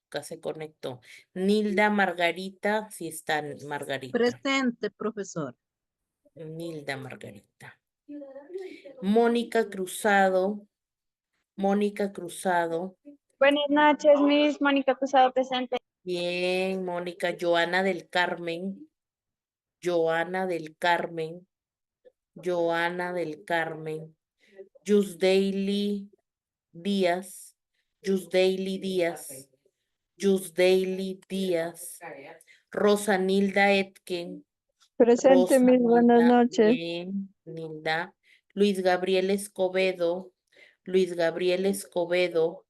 acá se conectó. Nilda Margarita, sí está Margarita. Presente, profesor. Nilda Margarita. Mónica Cruzado, Mónica Cruzado, Buenas noches, Miss Mónica Cruzado presente. bien, Mónica. Joana del Carmen, Joana del Carmen, Joana del Carmen. Yusdeili Díaz, Yusdeili Díaz, Yusdeili Díaz. Rosanilda Etken, Presente, Miss, buenas Rosanilda, noches. bien, Nilda. Luis Gabriel Escobedo, Luis Gabriel Escobedo,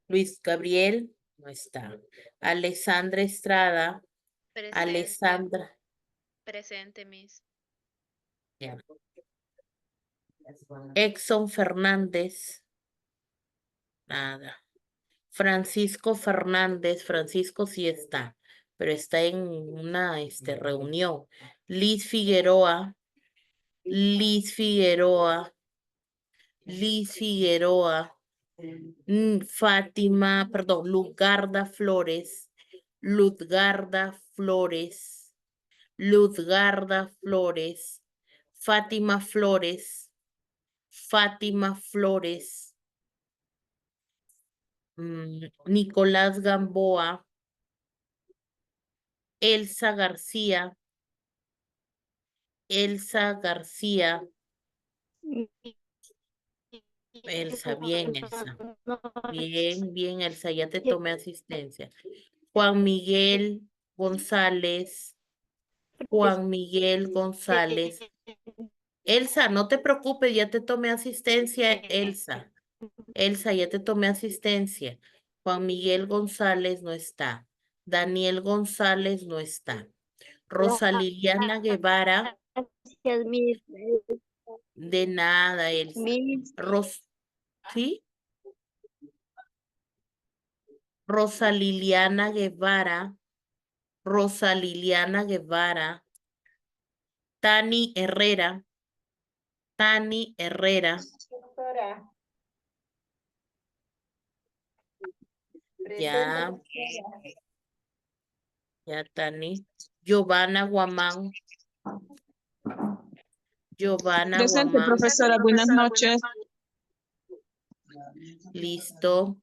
Luis Gabriel, no está. Alessandra Estrada, Presente, Alessandra, presente, Miss. ya. Exxon Fernández, nada. Francisco Fernández, Francisco sí está, pero está en una reunión. Liz Figueroa, Liz Figueroa, Liz Figueroa, Fátima, perdón, Luzgarda Flores, Luzgarda Flores, Luzgarda Flores, Fátima Flores, Fátima Flores, Nicolás Gamboa, Elsa García, Elsa García, Elsa, bien, Elsa. Bien, bien, Elsa, ya te tomé asistencia. Juan Miguel González, Juan Miguel González. Elsa, no te preocupes, ya te tomé asistencia, Elsa. Elsa, ya te tomé asistencia. Juan Miguel González no está. Daniel González no está. Rosa Liliana Guevara. Gracias, Miss. De nada, Elsa. Miss. ¿Sí? Rosa Liliana Guevara. Rosa Liliana Guevara. Tani Herrera. Tani Herrera. Doctora. Ya. Ya, Tani. Giovanna Guamán. Giovanna Presente, Guamán. profesora. Buenas noches. Listo.